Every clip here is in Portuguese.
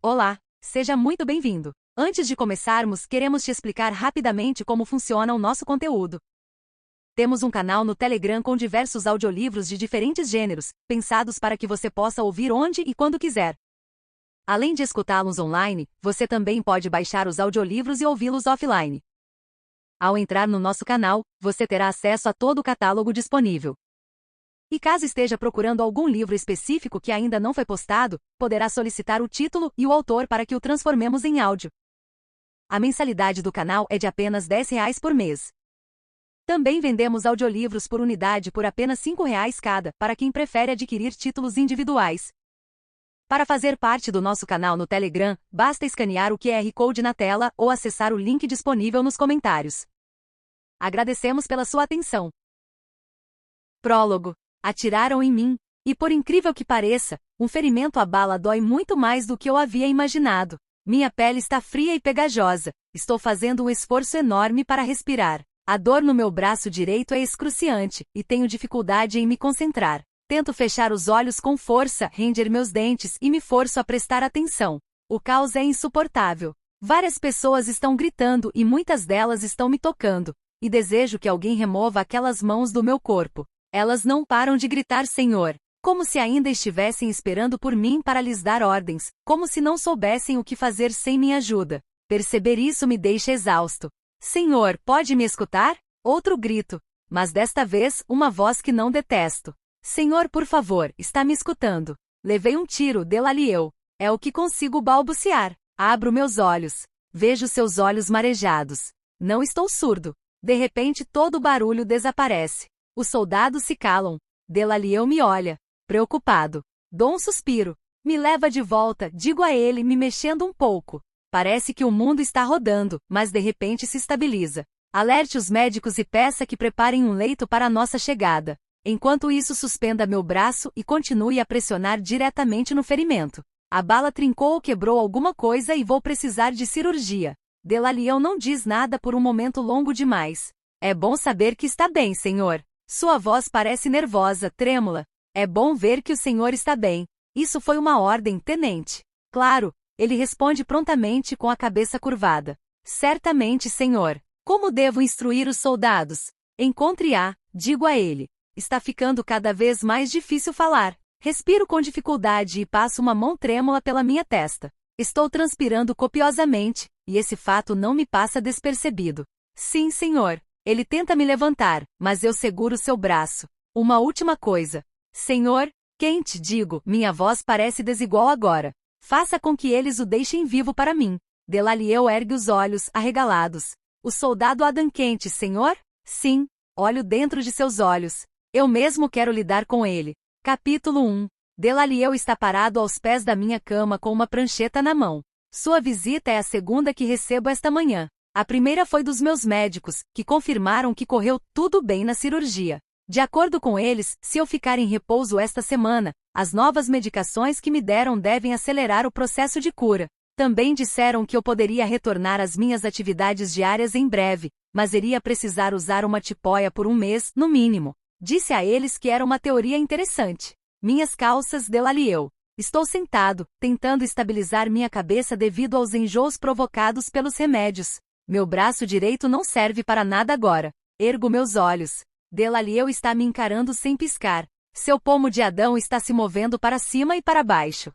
Olá, seja muito bem-vindo. Antes de começarmos, queremos te explicar rapidamente como funciona o nosso conteúdo. Temos um canal no Telegram com diversos audiolivros de diferentes gêneros, pensados para que você possa ouvir onde e quando quiser. Além de escutá-los online, você também pode baixar os audiolivros e ouvi-los offline. Ao entrar no nosso canal, você terá acesso a todo o catálogo disponível. E caso esteja procurando algum livro específico que ainda não foi postado, poderá solicitar o título e o autor para que o transformemos em áudio. A mensalidade do canal é de apenas R$ 10 por mês. Também vendemos audiolivros por unidade por apenas R$ 5 cada, para quem prefere adquirir títulos individuais. Para fazer parte do nosso canal no Telegram, basta escanear o QR Code na tela ou acessar o link disponível nos comentários. Agradecemos pela sua atenção. Prólogo. Atiraram em mim, e por incrível que pareça, um ferimento à bala dói muito mais do que eu havia imaginado. Minha pele está fria e pegajosa, estou fazendo um esforço enorme para respirar. A dor no meu braço direito é excruciante, e tenho dificuldade em me concentrar. Tento fechar os olhos com força, render meus dentes e me forço a prestar atenção. O caos é insuportável. Várias pessoas estão gritando e muitas delas estão me tocando, e desejo que alguém remova aquelas mãos do meu corpo. Elas não param de gritar Senhor, como se ainda estivessem esperando por mim para lhes dar ordens, como se não soubessem o que fazer sem minha ajuda. Perceber isso me deixa exausto. Senhor, pode me escutar? Outro grito, mas desta vez uma voz que não detesto. Senhor, por favor, está me escutando. Levei um tiro, Delalieu. É o que consigo balbuciar. Abro meus olhos. Vejo seus olhos marejados. Não estou surdo. De repente todo o barulho desaparece. Os soldados se calam. Delalieu me olha, preocupado. Dou um suspiro. Me leva de volta, digo a ele, me mexendo um pouco. Parece que o mundo está rodando, mas de repente se estabiliza. Alerte os médicos e peça que preparem um leito para a nossa chegada. Enquanto isso, suspenda meu braço e continue a pressionar diretamente no ferimento. A bala trincou ou quebrou alguma coisa e vou precisar de cirurgia. Delalieu não diz nada por um momento longo demais. É bom saber que está bem, senhor. Sua voz parece nervosa, trêmula. É bom ver que o senhor está bem. Isso foi uma ordem, tenente. Claro, ele responde prontamente com a cabeça curvada. Certamente, senhor. Como devo instruir os soldados? Encontre-a, digo a ele. Está ficando cada vez mais difícil falar. Respiro com dificuldade e passo uma mão trêmula pela minha testa. Estou transpirando copiosamente, e esse fato não me passa despercebido. Sim, senhor. Ele tenta me levantar, mas eu seguro seu braço. Uma última coisa. Senhor, quente, digo, minha voz parece desigual agora. Faça com que eles o deixem vivo para mim. Delalieu ergue os olhos, arregalados. O soldado Adam quente, senhor? Sim. Olho dentro de seus olhos. Eu mesmo quero lidar com ele. Capítulo 1. Delalieu está parado aos pés da minha cama com uma prancheta na mão. Sua visita é a segunda que recebo esta manhã. A primeira foi dos meus médicos, que confirmaram que correu tudo bem na cirurgia. De acordo com eles, se eu ficar em repouso esta semana, as novas medicações que me deram devem acelerar o processo de cura. Também disseram que eu poderia retornar às minhas atividades diárias em breve, mas iria precisar usar uma tipóia por um mês, no mínimo. Disse a eles que era uma teoria interessante. Minhas calças, Delalieu. Estou sentado, tentando estabilizar minha cabeça devido aos enjoos provocados pelos remédios. Meu braço direito não serve para nada agora. Ergo meus olhos. Delalieu está me encarando sem piscar. Seu pomo de Adão está se movendo para cima e para baixo.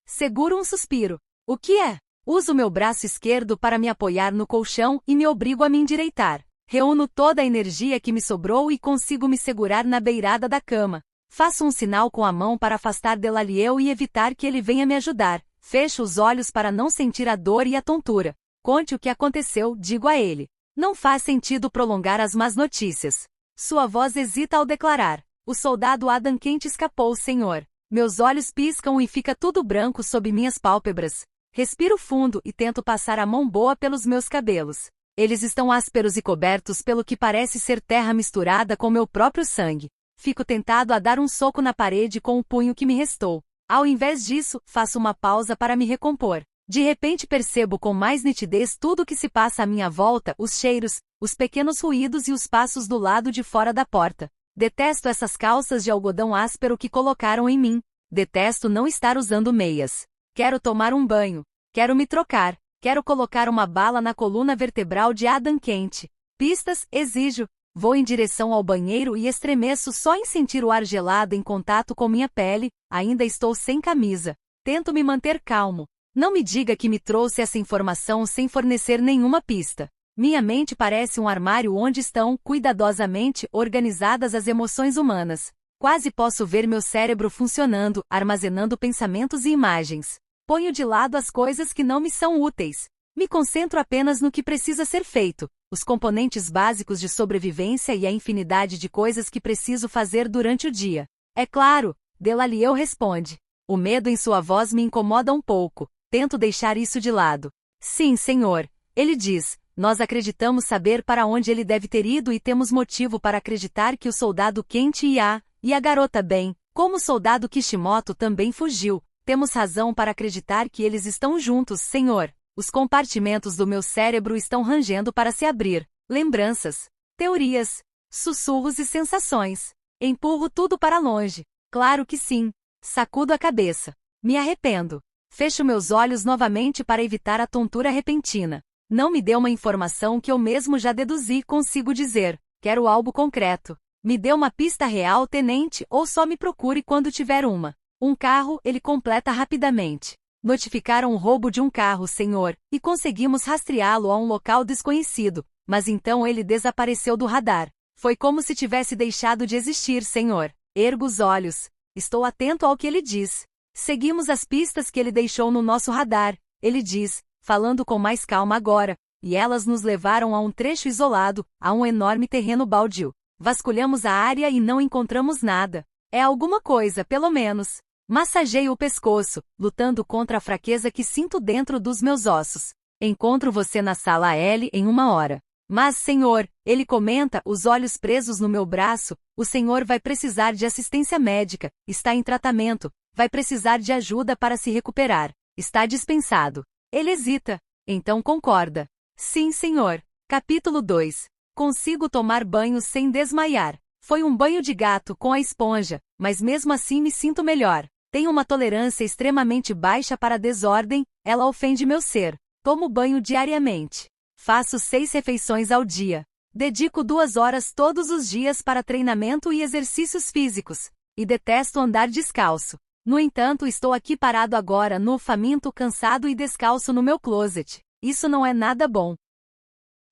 Seguro um suspiro. O que é? Uso meu braço esquerdo para me apoiar no colchão e me obrigo a me endireitar. Reúno toda a energia que me sobrou e consigo me segurar na beirada da cama. Faço um sinal com a mão para afastar Delalieu e evitar que ele venha me ajudar. Fecho os olhos para não sentir a dor e a tontura. Conte o que aconteceu, digo a ele. Não faz sentido prolongar as más notícias. Sua voz hesita ao declarar. O soldado Adam quente escapou, senhor. Meus olhos piscam e fica tudo branco sob minhas pálpebras. Respiro fundo e tento passar a mão boa pelos meus cabelos. Eles estão ásperos e cobertos pelo que parece ser terra misturada com meu próprio sangue. Fico tentado a dar um soco na parede com o punho que me restou. Ao invés disso, faço uma pausa para me recompor. De repente percebo com mais nitidez tudo o que se passa à minha volta, os cheiros, os pequenos ruídos e os passos do lado de fora da porta. Detesto essas calças de algodão áspero que colocaram em mim. Detesto não estar usando meias. Quero tomar um banho. Quero me trocar. Quero colocar uma bala na coluna vertebral de Adam quente. Pistas, exijo. Vou em direção ao banheiro e estremeço só em sentir o ar gelado em contato com minha pele. Ainda estou sem camisa. Tento me manter calmo. Não me diga que me trouxe essa informação sem fornecer nenhuma pista. Minha mente parece um armário onde estão, cuidadosamente, organizadas as emoções humanas. Quase posso ver meu cérebro funcionando, armazenando pensamentos e imagens. Ponho de lado as coisas que não me são úteis. Me concentro apenas no que precisa ser feito, os componentes básicos de sobrevivência e a infinidade de coisas que preciso fazer durante o dia. É claro, Delalieu responde. O medo em sua voz me incomoda um pouco. Tento deixar isso de lado. Sim, senhor. Ele diz. Nós acreditamos saber para onde ele deve ter ido e temos motivo para acreditar que o soldado Kent e a garota Ben, como o soldado Kishimoto também fugiu. Temos razão para acreditar que eles estão juntos, senhor. Os compartimentos do meu cérebro estão rangendo para se abrir. Lembranças, teorias, sussurros e sensações. Empurro tudo para longe. Claro que sim. Sacudo a cabeça. Me arrependo. Fecho meus olhos novamente para evitar a tontura repentina. Não me dê uma informação que eu mesmo já deduzi, consigo dizer. Quero algo concreto. Me dê uma pista real, tenente, ou só me procure quando tiver uma. Um carro, ele completa rapidamente. Notificaram o roubo de um carro, senhor, e conseguimos rastreá-lo a um local desconhecido, mas então ele desapareceu do radar. Foi como se tivesse deixado de existir, senhor. Ergo os olhos. Estou atento ao que ele diz. Seguimos as pistas que ele deixou no nosso radar, ele diz, falando com mais calma agora, e elas nos levaram a um trecho isolado, a um enorme terreno baldio. Vasculhamos a área e não encontramos nada. É alguma coisa, pelo menos. Massageio o pescoço, lutando contra a fraqueza que sinto dentro dos meus ossos. Encontro você na sala L em 1 hora. Mas, senhor, ele comenta, os olhos presos no meu braço, o senhor vai precisar de assistência médica, está em tratamento, vai precisar de ajuda para se recuperar. Está dispensado. Ele hesita. Então concorda. Sim, senhor. Capítulo 2. Consigo tomar banho sem desmaiar. Foi um banho de gato com a esponja, mas mesmo assim me sinto melhor. Tenho uma tolerância extremamente baixa para a desordem, ela ofende meu ser. Tomo banho diariamente. Faço 6 refeições ao dia. Dedico 2 horas todos os dias para treinamento e exercícios físicos. E detesto andar descalço. No entanto, estou aqui parado agora, nu, faminto, cansado e descalço no meu closet. Isso não é nada bom.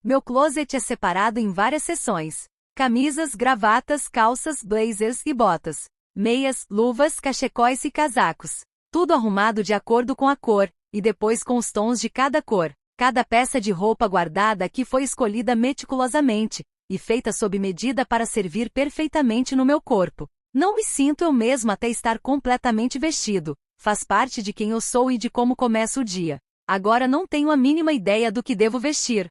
Meu closet é separado em várias seções. Camisas, gravatas, calças, blazers e botas. Meias, luvas, cachecóis e casacos. Tudo arrumado de acordo com a cor, e depois com os tons de cada cor. Cada peça de roupa guardada aqui foi escolhida meticulosamente, e feita sob medida para servir perfeitamente no meu corpo. Não me sinto eu mesmo até estar completamente vestido. Faz parte de quem eu sou e de como começo o dia. Agora não tenho a mínima ideia do que devo vestir.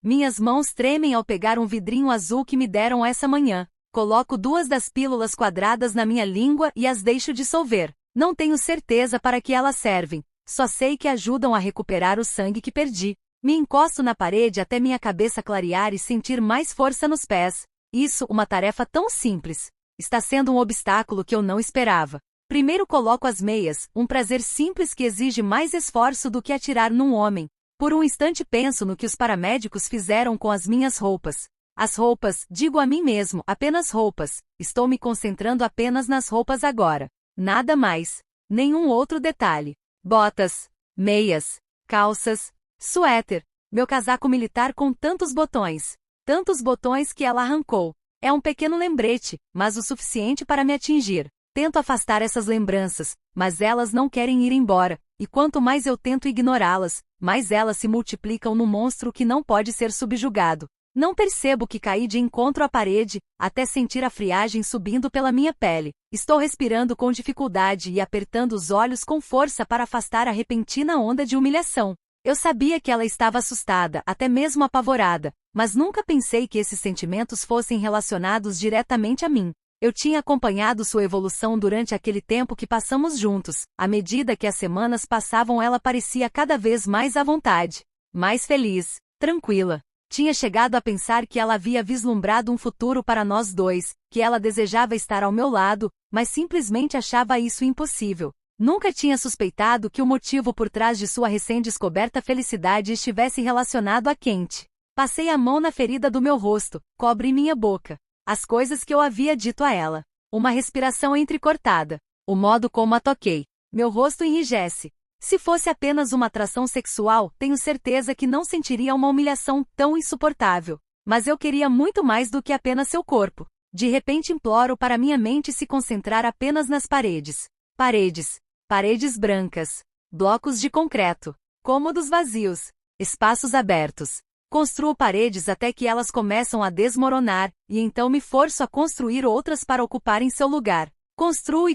Minhas mãos tremem ao pegar um vidrinho azul que me deram essa manhã. Coloco 2 das pílulas quadradas na minha língua e as deixo dissolver. Não tenho certeza para que elas servem. Só sei que ajudam a recuperar o sangue que perdi. Me encosto na parede até minha cabeça clarear e sentir mais força nos pés. Isso, uma tarefa tão simples. Está sendo um obstáculo que eu não esperava. Primeiro coloco as meias, um prazer simples que exige mais esforço do que atirar num homem. Por um instante penso no que os paramédicos fizeram com as minhas roupas. As roupas, digo a mim mesmo, apenas roupas. Estou me concentrando apenas nas roupas agora. Nada mais. Nenhum outro detalhe. Botas, meias, calças, suéter. Meu casaco militar com tantos botões. Tantos botões que ela arrancou. É um pequeno lembrete, mas o suficiente para me atingir. Tento afastar essas lembranças, mas elas não querem ir embora, e quanto mais eu tento ignorá-las, mais elas se multiplicam no monstro que não pode ser subjugado. Não percebo que caí de encontro à parede, até sentir a friagem subindo pela minha pele. Estou respirando com dificuldade e apertando os olhos com força para afastar a repentina onda de humilhação. Eu sabia que ela estava assustada, até mesmo apavorada, mas nunca pensei que esses sentimentos fossem relacionados diretamente a mim. Eu tinha acompanhado sua evolução durante aquele tempo que passamos juntos. À medida que as semanas passavam, ela parecia cada vez mais à vontade, mais feliz, tranquila. Tinha chegado a pensar que ela havia vislumbrado um futuro para nós dois, que ela desejava estar ao meu lado, mas simplesmente achava isso impossível. Nunca tinha suspeitado que o motivo por trás de sua recém-descoberta felicidade estivesse relacionado a quente. Passei a mão na ferida do meu rosto, cobre minha boca. As coisas que eu havia dito a ela. Uma respiração entrecortada. O modo como a toquei. Meu rosto enrijece. Se fosse apenas uma atração sexual, tenho certeza que não sentiria uma humilhação tão insuportável. Mas eu queria muito mais do que apenas seu corpo. De repente imploro para minha mente se concentrar apenas nas paredes. Paredes. Paredes brancas. Blocos de concreto. Cômodos vazios. Espaços abertos. Construo paredes até que elas começam a desmoronar, e então me forço a construir outras para ocuparem seu lugar. Construo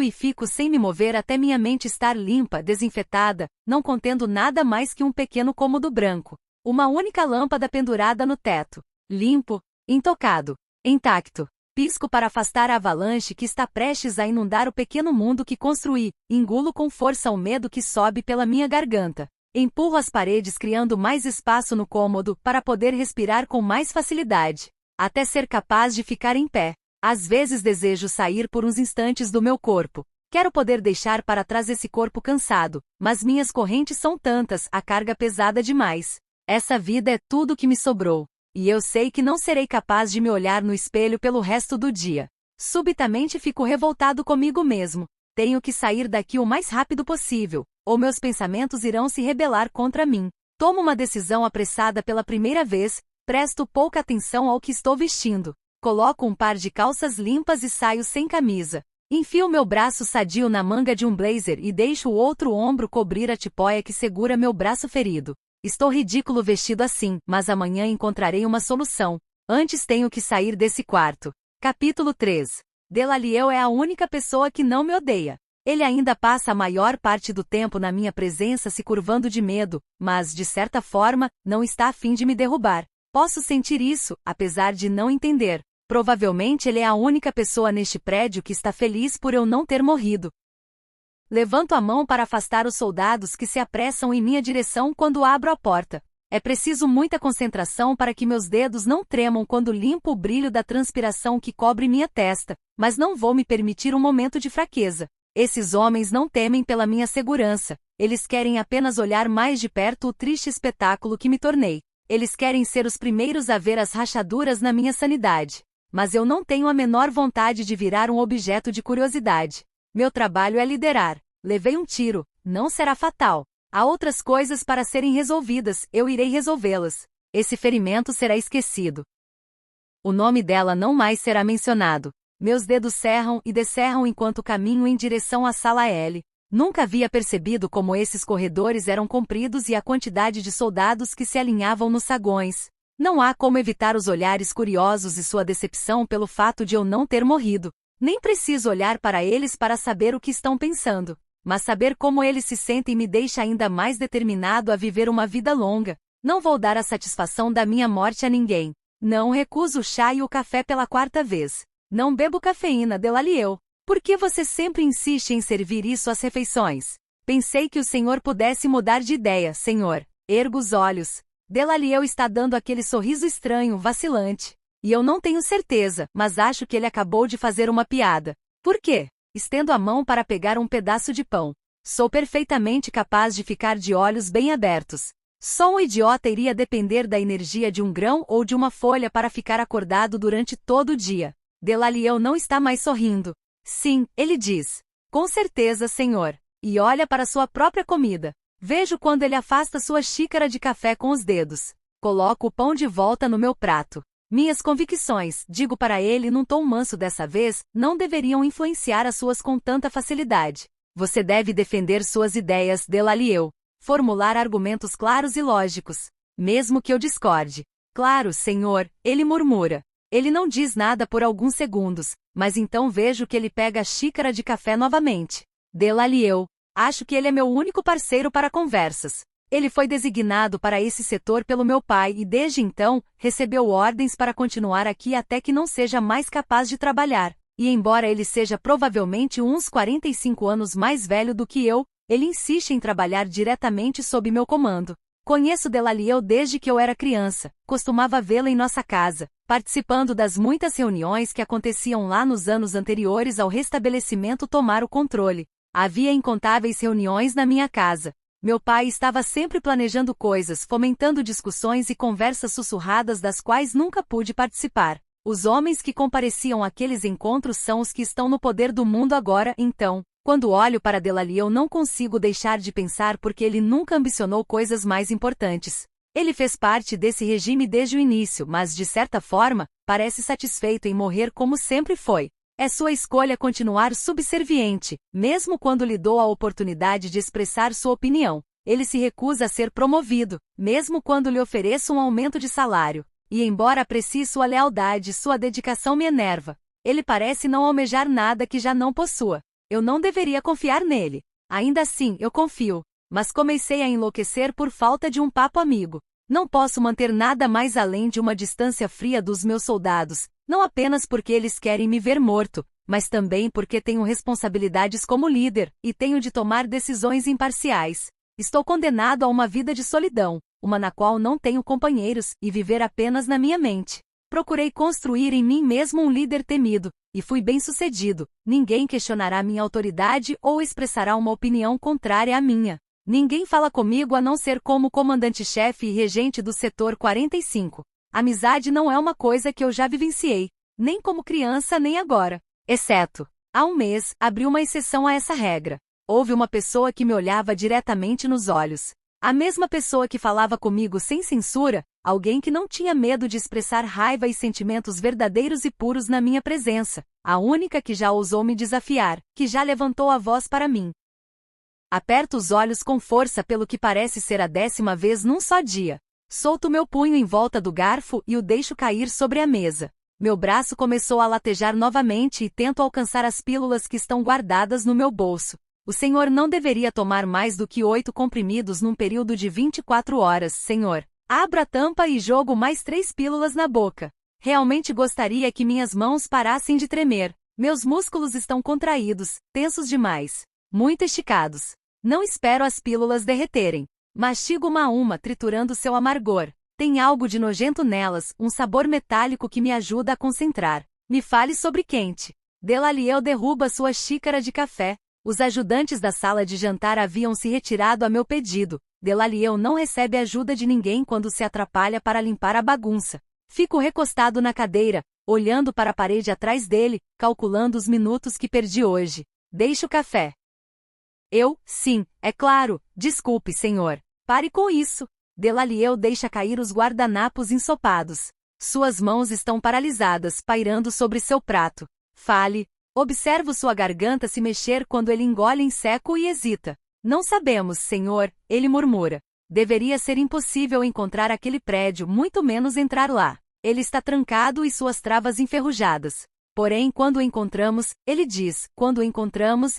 e fico sem me mover até minha mente estar limpa, desinfetada, não contendo nada mais que um pequeno cômodo branco. Uma única lâmpada pendurada no teto. Limpo, intocado, intacto. Pisco para afastar a avalanche que está prestes a inundar o pequeno mundo que construí, engulo com força o medo que sobe pela minha garganta. Empurro as paredes criando mais espaço no cômodo para poder respirar com mais facilidade, até ser capaz de ficar em pé. Às vezes desejo sair por uns instantes do meu corpo. Quero poder deixar para trás esse corpo cansado, mas minhas correntes são tantas, a carga pesada demais. Essa vida é tudo que me sobrou. E eu sei que não serei capaz de me olhar no espelho pelo resto do dia. Subitamente fico revoltado comigo mesmo. Tenho que sair daqui o mais rápido possível, ou meus pensamentos irão se rebelar contra mim. Tomo uma decisão apressada pela primeira vez, presto pouca atenção ao que estou vestindo. Coloco um par de calças limpas e saio sem camisa. Enfio meu braço sadio na manga de um blazer e deixo o outro ombro cobrir a tipóia que segura meu braço ferido. Estou ridículo vestido assim, mas amanhã encontrarei uma solução. Antes tenho que sair desse quarto. Capítulo 3. Delaliel é a única pessoa que não me odeia. Ele ainda passa a maior parte do tempo na minha presença se curvando de medo, mas, de certa forma, não está a fim de me derrubar. Posso sentir isso, apesar de não entender. Provavelmente ele é a única pessoa neste prédio que está feliz por eu não ter morrido. Levanto a mão para afastar os soldados que se apressam em minha direção quando abro a porta. É preciso muita concentração para que meus dedos não tremam quando limpo o brilho da transpiração que cobre minha testa, mas não vou me permitir um momento de fraqueza. Esses homens não temem pela minha segurança, eles querem apenas olhar mais de perto o triste espetáculo que me tornei. Eles querem ser os primeiros a ver as rachaduras na minha sanidade. Mas eu não tenho a menor vontade de virar um objeto de curiosidade. Meu trabalho é liderar. Levei um tiro, não será fatal. Há outras coisas para serem resolvidas, eu irei resolvê-las. Esse ferimento será esquecido. O nome dela não mais será mencionado. Meus dedos cerram e descerram enquanto caminho em direção à sala L. Nunca havia percebido como esses corredores eram compridos e a quantidade de soldados que se alinhavam nos saguões. Não há como evitar os olhares curiosos e sua decepção pelo fato de eu não ter morrido. Nem preciso olhar para eles para saber o que estão pensando. Mas saber como eles se sentem me deixa ainda mais determinado a viver uma vida longa. Não vou dar a satisfação da minha morte a ninguém. Não recuso o chá e o café pela quarta vez. Não bebo cafeína, Delaliel. Por que você sempre insiste em servir isso às refeições? Pensei que o senhor pudesse mudar de ideia, senhor. Ergo os olhos. Delaliel está dando aquele sorriso estranho, vacilante. E eu não tenho certeza, mas acho que ele acabou de fazer uma piada. Por quê? Estendo a mão para pegar um pedaço de pão. Sou perfeitamente capaz de ficar de olhos bem abertos. Só um idiota iria depender da energia de um grão ou de uma folha para ficar acordado durante todo o dia. Delaliel não está mais sorrindo. Sim, ele diz. Com certeza, senhor. E olha para sua própria comida. Vejo quando ele afasta sua xícara de café com os dedos. Coloco o pão de volta no meu prato. Minhas convicções, digo para ele num tom manso dessa vez, não deveriam influenciar as suas com tanta facilidade. Você deve defender suas ideias, Delaliel. Formular argumentos claros e lógicos. Mesmo que eu discorde. Claro, senhor, ele murmura. Ele não diz nada por alguns segundos, mas então vejo que ele pega a xícara de café novamente. Delaliel. Acho que ele é meu único parceiro para conversas. Ele foi designado para esse setor pelo meu pai e desde então, recebeu ordens para continuar aqui até que não seja mais capaz de trabalhar. E embora ele seja provavelmente uns 45 anos mais velho do que eu, ele insiste em trabalhar diretamente sob meu comando. Conheço Delaliel desde que eu era criança, costumava vê-lo em nossa casa, participando das muitas reuniões que aconteciam lá nos anos anteriores ao restabelecimento tomar o controle. Havia incontáveis reuniões na minha casa. Meu pai estava sempre planejando coisas, fomentando discussões e conversas sussurradas das quais nunca pude participar. Os homens que compareciam àqueles encontros são os que estão no poder do mundo agora, então. Quando olho para Delali eu não consigo deixar de pensar porque ele nunca ambicionou coisas mais importantes. Ele fez parte desse regime desde o início, mas de certa forma, parece satisfeito em morrer como sempre foi. É sua escolha continuar subserviente, mesmo quando lhe dou a oportunidade de expressar sua opinião. Ele se recusa a ser promovido, mesmo quando lhe ofereço um aumento de salário. E embora aprecie sua lealdade, sua dedicação me enerva. Ele parece não almejar nada que já não possua. Eu não deveria confiar nele. Ainda assim, eu confio. Mas comecei a enlouquecer por falta de um papo amigo. Não posso manter nada mais além de uma distância fria dos meus soldados, não apenas porque eles querem me ver morto, mas também porque tenho responsabilidades como líder, e tenho de tomar decisões imparciais. Estou condenado a uma vida de solidão, uma na qual não tenho companheiros, e viver apenas na minha mente. Procurei construir em mim mesmo um líder temido, e fui bem-sucedido. Ninguém questionará minha autoridade ou expressará uma opinião contrária à minha. Ninguém fala comigo a não ser como comandante-chefe e regente do setor 45. Amizade não é uma coisa que eu já vivenciei, nem como criança nem agora. Exceto, há um mês, abri uma exceção a essa regra. Houve uma pessoa que me olhava diretamente nos olhos. A mesma pessoa que falava comigo sem censura, alguém que não tinha medo de expressar raiva e sentimentos verdadeiros e puros na minha presença. A única que já ousou me desafiar, que já levantou a voz para mim. Aperto os olhos com força pelo que parece ser a 10ª vez num só dia. Solto meu punho em volta do garfo e o deixo cair sobre a mesa. Meu braço começou a latejar novamente e tento alcançar as pílulas que estão guardadas no meu bolso. O senhor não deveria tomar mais do que 8 comprimidos num período de 24 horas, senhor. Abro a tampa e jogo mais 3 pílulas na boca. Realmente gostaria que minhas mãos parassem de tremer. Meus músculos estão contraídos, tensos demais. Muito esticados. Não espero as pílulas derreterem. Mastigo uma a uma, triturando seu amargor. Tem algo de nojento nelas, um sabor metálico que me ajuda a concentrar. Me fale sobre quente. Delaliel derruba sua xícara de café. Os ajudantes da sala de jantar haviam se retirado a meu pedido. Delaliel não recebe ajuda de ninguém quando se atrapalha para limpar a bagunça. Fico recostado na cadeira, olhando para a parede atrás dele, calculando os minutos que perdi hoje. Deixo o café. Sim, é claro, desculpe, senhor. Pare com isso. Delaliel deixa cair os guardanapos ensopados. Suas mãos estão paralisadas, pairando sobre seu prato. Fale. Observo sua garganta se mexer quando ele engole em seco e hesita. Não sabemos, senhor, ele murmura. Deveria ser impossível encontrar aquele prédio, muito menos entrar lá. Ele está trancado e suas travas enferrujadas. Porém, quando o encontramos, ele diz, quando o encontramos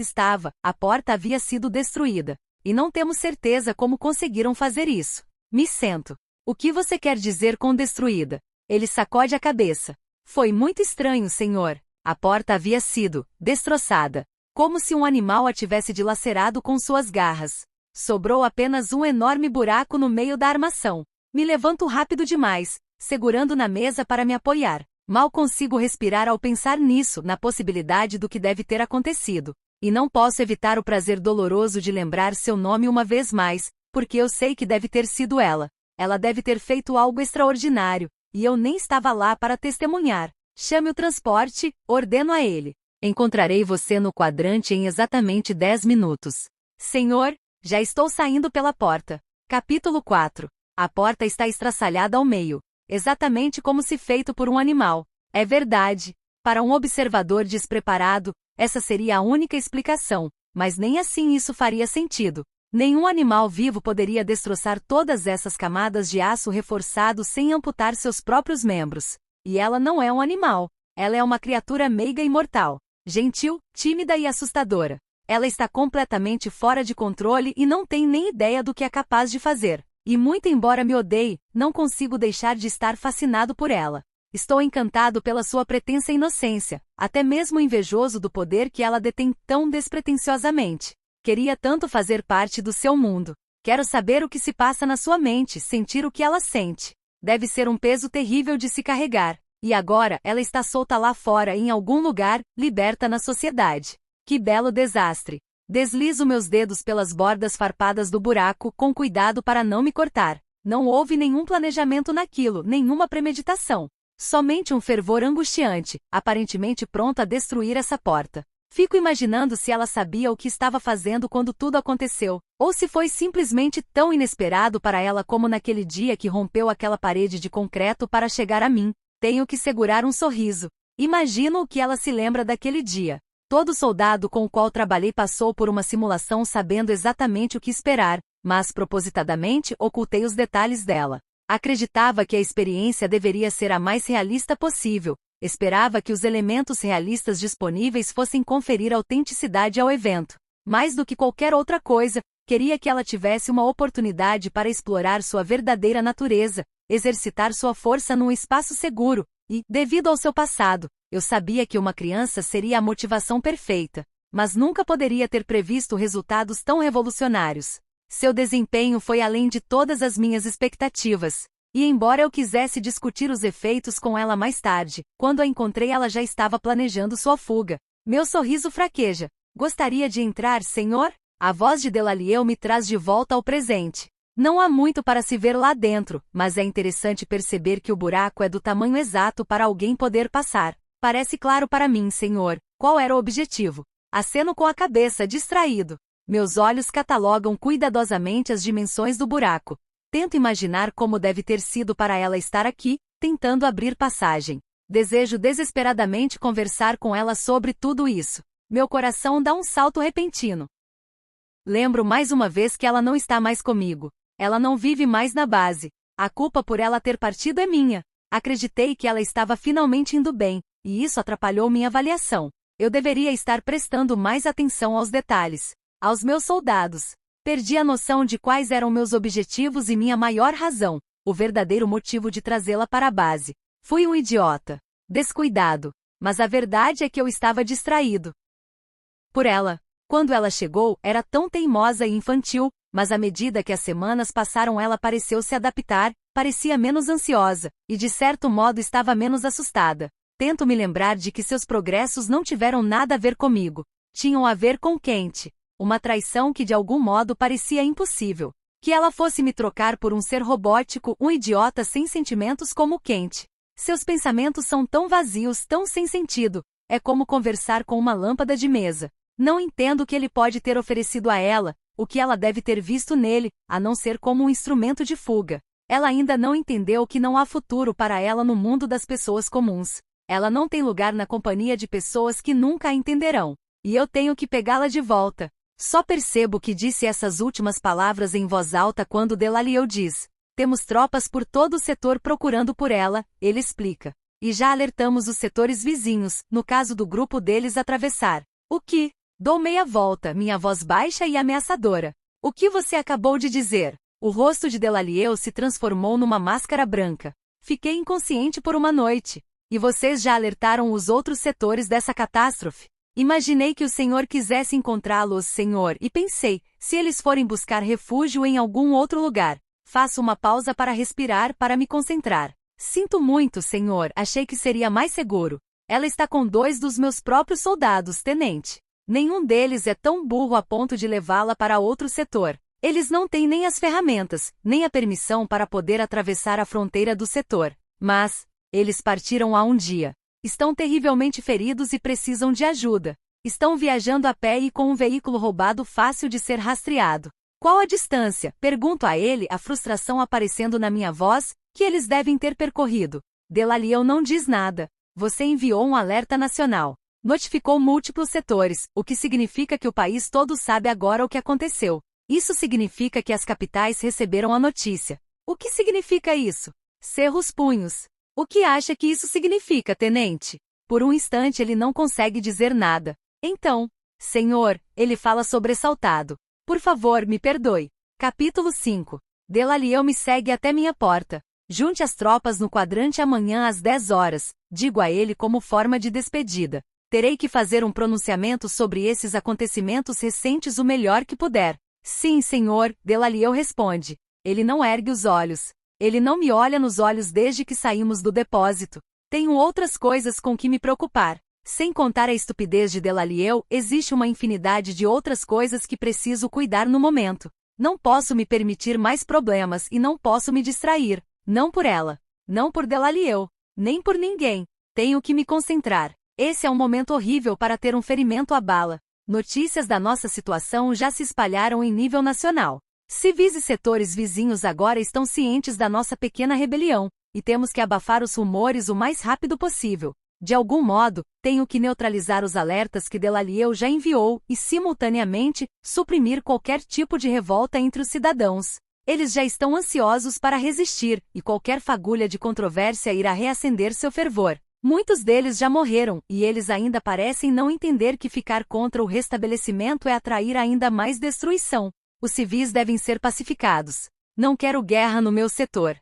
a porta havia sido destruída. E não temos certeza como conseguiram fazer isso. Me sento. O que você quer dizer com destruída? Ele sacode a cabeça. Foi muito estranho, senhor. A porta havia sido destroçada. Como se um animal a tivesse dilacerado com suas garras. Sobrou apenas um enorme buraco no meio da armação. Me levanto rápido demais, segurando na mesa para me apoiar. Mal consigo respirar ao pensar nisso, na possibilidade do que deve ter acontecido. E não posso evitar o prazer doloroso de lembrar seu nome uma vez mais, porque eu sei que deve ter sido ela. Ela deve ter feito algo extraordinário, e eu nem estava lá para testemunhar. Chame o transporte, ordeno a ele. Encontrarei você no quadrante em exatamente 10 minutos. Senhor, já estou saindo pela porta. Capítulo 4. A porta está estraçalhada ao meio. Exatamente como se feito por um animal. É verdade. Para um observador despreparado, essa seria a única explicação, mas nem assim isso faria sentido. Nenhum animal vivo poderia destroçar todas essas camadas de aço reforçado sem amputar seus próprios membros. E ela não é um animal. Ela é uma criatura meiga e mortal. Gentil, tímida e assustadora. Ela está completamente fora de controle e não tem nem ideia do que é capaz de fazer. E muito embora me odeie, não consigo deixar de estar fascinado por ela. Estou encantado pela sua pretensa inocência, até mesmo invejoso do poder que ela detém tão despretensiosamente. Queria tanto fazer parte do seu mundo. Quero saber o que se passa na sua mente, sentir o que ela sente. Deve ser um peso terrível de se carregar. E agora, ela está solta lá fora em algum lugar, liberta na sociedade. Que belo desastre. Deslizo meus dedos pelas bordas farpadas do buraco, com cuidado para não me cortar. Não houve nenhum planejamento naquilo, nenhuma premeditação. Somente um fervor angustiante, aparentemente pronto a destruir essa porta. Fico imaginando se ela sabia o que estava fazendo quando tudo aconteceu, ou se foi simplesmente tão inesperado para ela como naquele dia que rompeu aquela parede de concreto para chegar a mim. Tenho que segurar um sorriso. Imagino o que ela se lembra daquele dia. Todo soldado com o qual trabalhei passou por uma simulação sabendo exatamente o que esperar, mas propositadamente ocultei os detalhes dela. Acreditava que a experiência deveria ser a mais realista possível. Esperava que os elementos realistas disponíveis fossem conferir autenticidade ao evento. Mais do que qualquer outra coisa, queria que ela tivesse uma oportunidade para explorar sua verdadeira natureza, exercitar sua força num espaço seguro, e, devido ao seu passado, eu sabia que uma criança seria a motivação perfeita, mas nunca poderia ter previsto resultados tão revolucionários. Seu desempenho foi além de todas as minhas expectativas. E embora eu quisesse discutir os efeitos com ela mais tarde, quando a encontrei ela já estava planejando sua fuga. Meu sorriso fraqueja. Gostaria de entrar, senhor? A voz de Delalieu me traz de volta ao presente. Não há muito para se ver lá dentro, mas é interessante perceber que o buraco é do tamanho exato para alguém poder passar. Parece claro para mim, senhor. Qual era o objetivo? Aceno com a cabeça, distraído. Meus olhos catalogam cuidadosamente as dimensões do buraco. Tento imaginar como deve ter sido para ela estar aqui, tentando abrir passagem. Desejo desesperadamente conversar com ela sobre tudo isso. Meu coração dá um salto repentino. Lembro mais uma vez que ela não está mais comigo. Ela não vive mais na base. A culpa por ela ter partido é minha. Acreditei que ela estava finalmente indo bem, e isso atrapalhou minha avaliação. Eu deveria estar prestando mais atenção aos detalhes. Aos meus soldados. Perdi a noção de quais eram meus objetivos e minha maior razão, o verdadeiro motivo de trazê-la para a base. Fui um idiota. Descuidado. Mas a verdade é que eu estava distraído. Por ela. Quando ela chegou, era tão teimosa e infantil, mas à medida que as semanas passaram ela pareceu se adaptar, parecia menos ansiosa, e de certo modo estava menos assustada. Tento me lembrar de que seus progressos não tiveram nada a ver comigo. Tinham a ver com Kent. Uma traição que de algum modo parecia impossível. Que ela fosse me trocar por um ser robótico, um idiota sem sentimentos como Kent. Seus pensamentos são tão vazios, tão sem sentido. É como conversar com uma lâmpada de mesa. Não entendo o que ele pode ter oferecido a ela, o que ela deve ter visto nele, a não ser como um instrumento de fuga. Ela ainda não entendeu que não há futuro para ela no mundo das pessoas comuns. Ela não tem lugar na companhia de pessoas que nunca a entenderão. E eu tenho que pegá-la de volta. Só percebo que disse essas últimas palavras em voz alta quando Delalieu diz: temos tropas por todo o setor procurando por ela, ele explica. E já alertamos os setores vizinhos, no caso do grupo deles atravessar. O que? Dou meia volta, minha voz baixa e ameaçadora. O que você acabou de dizer? O rosto de Delalieu se transformou numa máscara branca. Fiquei inconsciente por uma noite. E vocês já alertaram os outros setores dessa catástrofe? Imaginei que o Senhor quisesse encontrá-los, Senhor, e pensei, se eles forem buscar refúgio em algum outro lugar. Faço uma pausa para respirar, para me concentrar. Sinto muito, Senhor, achei que seria mais seguro. Ela está com 2 dos meus próprios soldados, tenente. Nenhum deles é tão burro a ponto de levá-la para outro setor. Eles não têm nem as ferramentas, nem a permissão para poder atravessar a fronteira do setor. Mas, eles partiram há um dia. Estão terrivelmente feridos e precisam de ajuda. Estão viajando a pé e com um veículo roubado fácil de ser rastreado. Qual a distância? Pergunto a ele, a frustração aparecendo na minha voz, que eles devem ter percorrido. Delalieu não diz nada. Você enviou um alerta nacional. Notificou múltiplos setores, o que significa que o país todo sabe agora o que aconteceu. Isso significa que as capitais receberam a notícia. O que significa isso? Cerra os punhos. O que acha que isso significa, tenente? Por um instante ele não consegue dizer nada. Então, senhor, ele fala sobressaltado. Por favor, me perdoe. Capítulo 5. Delalieu me segue até minha porta. Junte as tropas no quadrante amanhã às 10 horas, digo a ele como forma de despedida. Terei que fazer um pronunciamento sobre esses acontecimentos recentes o melhor que puder. Sim, senhor, Delalieu responde. Ele não ergue os olhos. Ele não me olha nos olhos desde que saímos do depósito. Tenho outras coisas com que me preocupar. Sem contar a estupidez de Delalieu, existe uma infinidade de outras coisas que preciso cuidar no momento. Não posso me permitir mais problemas e não posso me distrair. Não por ela. Não por Delalieu. Nem por ninguém. Tenho que me concentrar. Esse é um momento horrível para ter um ferimento à bala. Notícias da nossa situação já se espalharam em nível nacional. Civis e setores vizinhos agora estão cientes da nossa pequena rebelião, e temos que abafar os rumores o mais rápido possível. De algum modo, tenho que neutralizar os alertas que Delalieu já enviou e, simultaneamente, suprimir qualquer tipo de revolta entre os cidadãos. Eles já estão ansiosos para resistir, e qualquer fagulha de controvérsia irá reacender seu fervor. Muitos deles já morreram, e eles ainda parecem não entender que ficar contra o restabelecimento é atrair ainda mais destruição. Os civis devem ser pacificados. Não quero guerra no meu setor.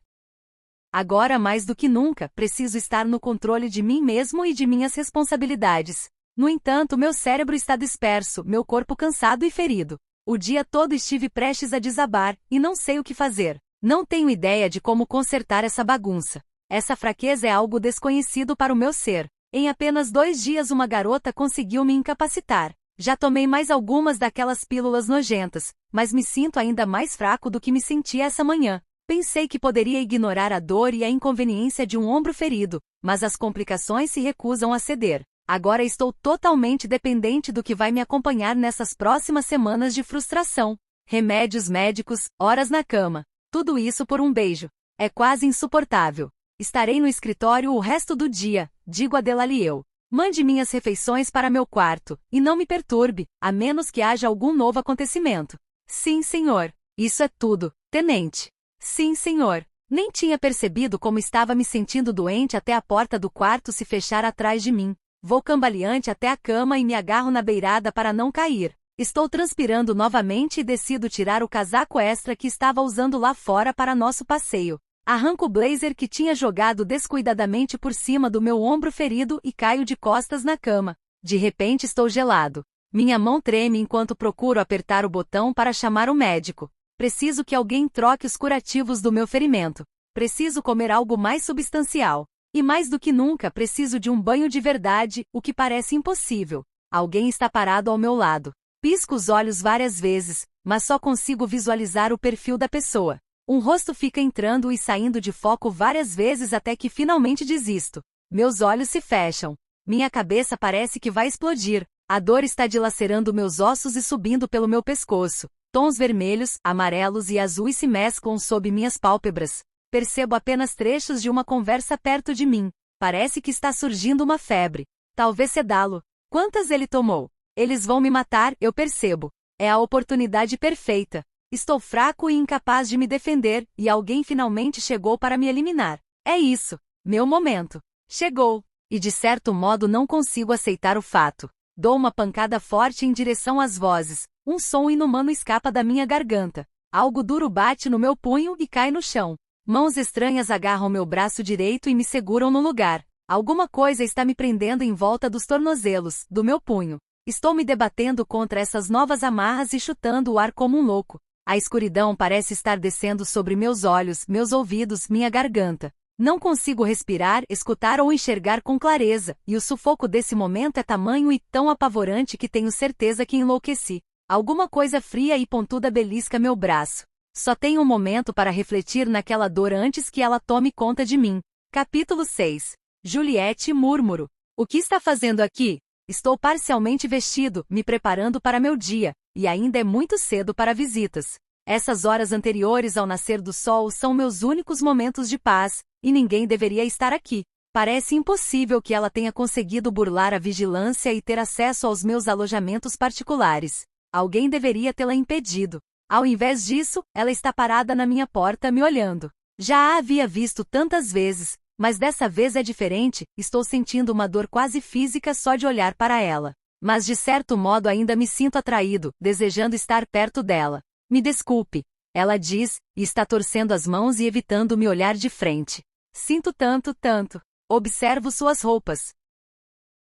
Agora mais do que nunca, preciso estar no controle de mim mesmo e de minhas responsabilidades. No entanto, meu cérebro está disperso, meu corpo cansado e ferido. O dia todo estive prestes a desabar, e não sei o que fazer. Não tenho ideia de como consertar essa bagunça. Essa fraqueza é algo desconhecido para o meu ser. Em apenas 2 dias uma garota conseguiu me incapacitar. Já tomei mais algumas daquelas pílulas nojentas, mas me sinto ainda mais fraco do que me sentia essa manhã. Pensei que poderia ignorar a dor e a inconveniência de um ombro ferido, mas as complicações se recusam a ceder. Agora estou totalmente dependente do que vai me acompanhar nessas próximas semanas de frustração. Remédios médicos, horas na cama. Tudo isso por um beijo. É quase insuportável. Estarei no escritório o resto do dia, digo a Delalieu. Mande minhas refeições para meu quarto, e não me perturbe, a menos que haja algum novo acontecimento. Sim, senhor. Isso é tudo, tenente. Sim, senhor. Nem tinha percebido como estava me sentindo doente até a porta do quarto se fechar atrás de mim. Vou cambaleante até a cama e me agarro na beirada para não cair. Estou transpirando novamente e decido tirar o casaco extra que estava usando lá fora para nosso passeio. Arranco o blazer que tinha jogado descuidadamente por cima do meu ombro ferido e caio de costas na cama. De repente estou gelado. Minha mão treme enquanto procuro apertar o botão para chamar o médico. Preciso que alguém troque os curativos do meu ferimento. Preciso comer algo mais substancial. E mais do que nunca preciso de um banho de verdade, o que parece impossível. Alguém está parado ao meu lado. Pisco os olhos várias vezes, mas só consigo visualizar o perfil da pessoa. Um rosto fica entrando e saindo de foco várias vezes até que finalmente desisto. Meus olhos se fecham. Minha cabeça parece que vai explodir. A dor está dilacerando meus ossos e subindo pelo meu pescoço. Tons vermelhos, amarelos e azuis se mesclam sob minhas pálpebras. Percebo apenas trechos de uma conversa perto de mim. Parece que está surgindo uma febre. Talvez sedá-lo. Quantas ele tomou? Eles vão me matar, eu percebo. É a oportunidade perfeita. Estou fraco e incapaz de me defender, e alguém finalmente chegou para me eliminar. É isso. Meu momento. Chegou. E de certo modo não consigo aceitar o fato. Dou uma pancada forte em direção às vozes. Um som inumano escapa da minha garganta. Algo duro bate no meu punho e cai no chão. Mãos estranhas agarram meu braço direito e me seguram no lugar. Alguma coisa está me prendendo em volta dos tornozelos, do meu punho. Estou me debatendo contra essas novas amarras e chutando o ar como um louco. A escuridão parece estar descendo sobre meus olhos, meus ouvidos, minha garganta. Não consigo respirar, escutar ou enxergar com clareza, e o sufoco desse momento é tamanho e tão apavorante que tenho certeza que enlouqueci. Alguma coisa fria e pontuda belisca meu braço. Só tenho um momento para refletir naquela dor antes que ela tome conta de mim. Capítulo 6. Juliette murmuro. O que está fazendo aqui? Estou parcialmente vestido, me preparando para meu dia, e ainda é muito cedo para visitas. Essas horas anteriores ao nascer do sol são meus únicos momentos de paz, e ninguém deveria estar aqui. Parece impossível que ela tenha conseguido burlar a vigilância e ter acesso aos meus alojamentos particulares. Alguém deveria tê-la impedido. Ao invés disso, ela está parada na minha porta me olhando. Já a havia visto tantas vezes, mas dessa vez é diferente, estou sentindo uma dor quase física só de olhar para ela. Mas de certo modo ainda me sinto atraído, desejando estar perto dela. Me desculpe, ela diz, e está torcendo as mãos e evitando me olhar de frente. Sinto tanto, tanto. Observo suas roupas.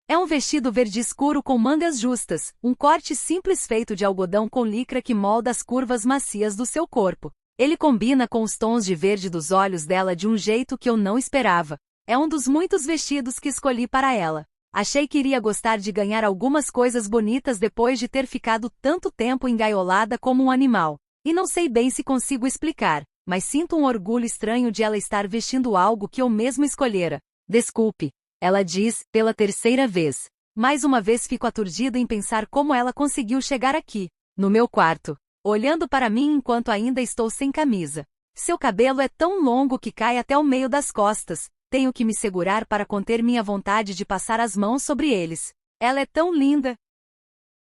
É um vestido verde escuro com mangas justas, um corte simples feito de algodão com licra que molda as curvas macias do seu corpo. Ele combina com os tons de verde dos olhos dela de um jeito que eu não esperava. É um dos muitos vestidos que escolhi para ela. Achei que iria gostar de ganhar algumas coisas bonitas depois de ter ficado tanto tempo engaiolada como um animal. E não sei bem se consigo explicar, mas sinto um orgulho estranho de ela estar vestindo algo que eu mesmo escolhera. Desculpe, ela diz, pela terceira vez. Mais uma vez fico aturdida em pensar como ela conseguiu chegar aqui, no meu quarto, olhando para mim enquanto ainda estou sem camisa. Seu cabelo é tão longo que cai até o meio das costas. Tenho que me segurar para conter minha vontade de passar as mãos sobre eles. Ela é tão linda.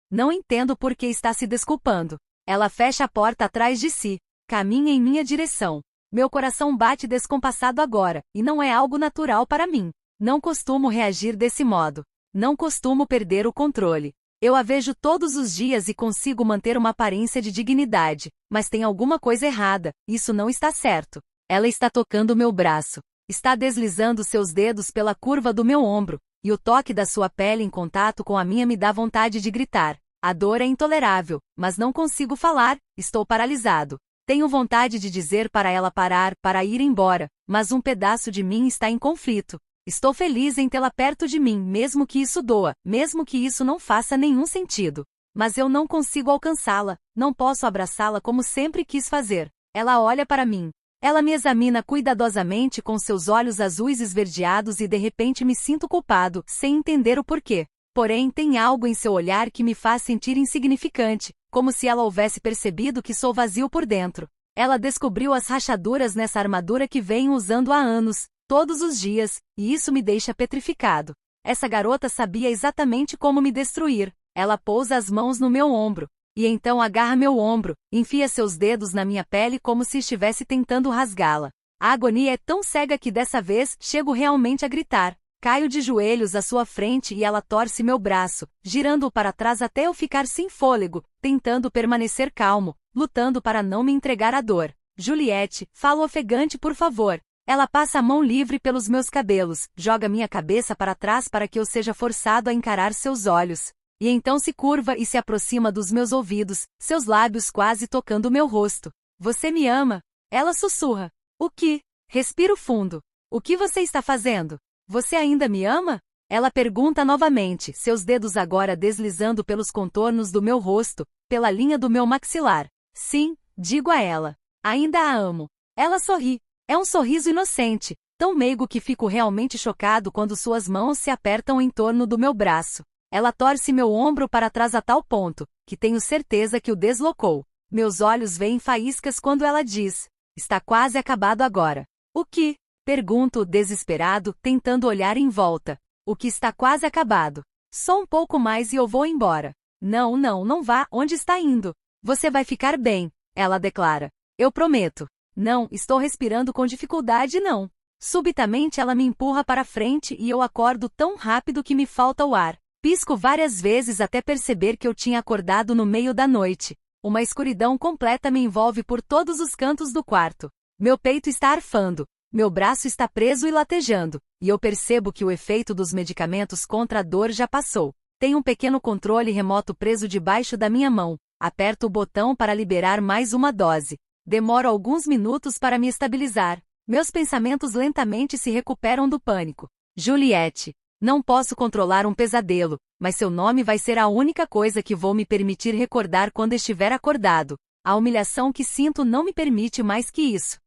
Não entendo por que está se desculpando. Ela fecha a porta atrás de si. Caminha em minha direção. Meu coração bate descompassado agora, e não é algo natural para mim. Não costumo reagir desse modo. Não costumo perder o controle. Eu a vejo todos os dias e consigo manter uma aparência de dignidade, mas tem alguma coisa errada, isso não está certo. Ela está tocando meu braço. Está deslizando seus dedos pela curva do meu ombro, e o toque da sua pele em contato com a minha me dá vontade de gritar. A dor é intolerável, mas não consigo falar, estou paralisado. Tenho vontade de dizer para ela parar, para ir embora, mas um pedaço de mim está em conflito. Estou feliz em tê-la perto de mim, mesmo que isso doa, mesmo que isso não faça nenhum sentido. Mas eu não consigo alcançá-la, não posso abraçá-la como sempre quis fazer. Ela olha para mim. Ela me examina cuidadosamente com seus olhos azuis esverdeados e de repente me sinto culpado, sem entender o porquê. Porém, tem algo em seu olhar que me faz sentir insignificante, como se ela houvesse percebido que sou vazio por dentro. Ela descobriu as rachaduras nessa armadura que venho usando há anos, todos os dias, e isso me deixa petrificado. Essa garota sabia exatamente como me destruir. Ela pousa as mãos no meu ombro. E então agarra meu ombro, enfia seus dedos na minha pele como se estivesse tentando rasgá-la. A agonia é tão cega que dessa vez chego realmente a gritar. Caio de joelhos à sua frente e ela torce meu braço, girando-o para trás até eu ficar sem fôlego, tentando permanecer calmo, lutando para não me entregar à dor. Juliette, fala ofegante por favor. Ela passa a mão livre pelos meus cabelos, joga minha cabeça para trás para que eu seja forçado a encarar seus olhos. E então se curva e se aproxima dos meus ouvidos, seus lábios quase tocando meu rosto. Você me ama? Ela sussurra. O que? Respiro fundo. O que você está fazendo? Você ainda me ama? Ela pergunta novamente, seus dedos agora deslizando pelos contornos do meu rosto, pela linha do meu maxilar. Sim, digo a ela. Ainda a amo. Ela sorri. É um sorriso inocente, tão meigo que fico realmente chocado quando suas mãos se apertam em torno do meu braço. Ela torce meu ombro para trás a tal ponto, que tenho certeza que o deslocou. Meus olhos veem faíscas quando ela diz, está quase acabado agora. O que? Pergunto, desesperado, tentando olhar em volta. O que está quase acabado? Só um pouco mais e eu vou embora. Não vá, onde está indo? Você vai ficar bem, ela declara. Eu prometo. Não, estou respirando com dificuldade não. Subitamente ela me empurra para frente e eu acordo tão rápido que me falta o ar. Pisco várias vezes até perceber que eu tinha acordado no meio da noite. Uma escuridão completa me envolve por todos os cantos do quarto. Meu peito está arfando, meu braço está preso e latejando, e eu percebo que o efeito dos medicamentos contra a dor já passou. Tenho um pequeno controle remoto preso debaixo da minha mão. Aperto o botão para liberar mais uma dose. Demoro alguns minutos para me estabilizar. Meus pensamentos lentamente se recuperam do pânico. Juliette. Não posso controlar um pesadelo, mas seu nome vai ser a única coisa que vou me permitir recordar quando estiver acordado. A humilhação que sinto não me permite mais que isso.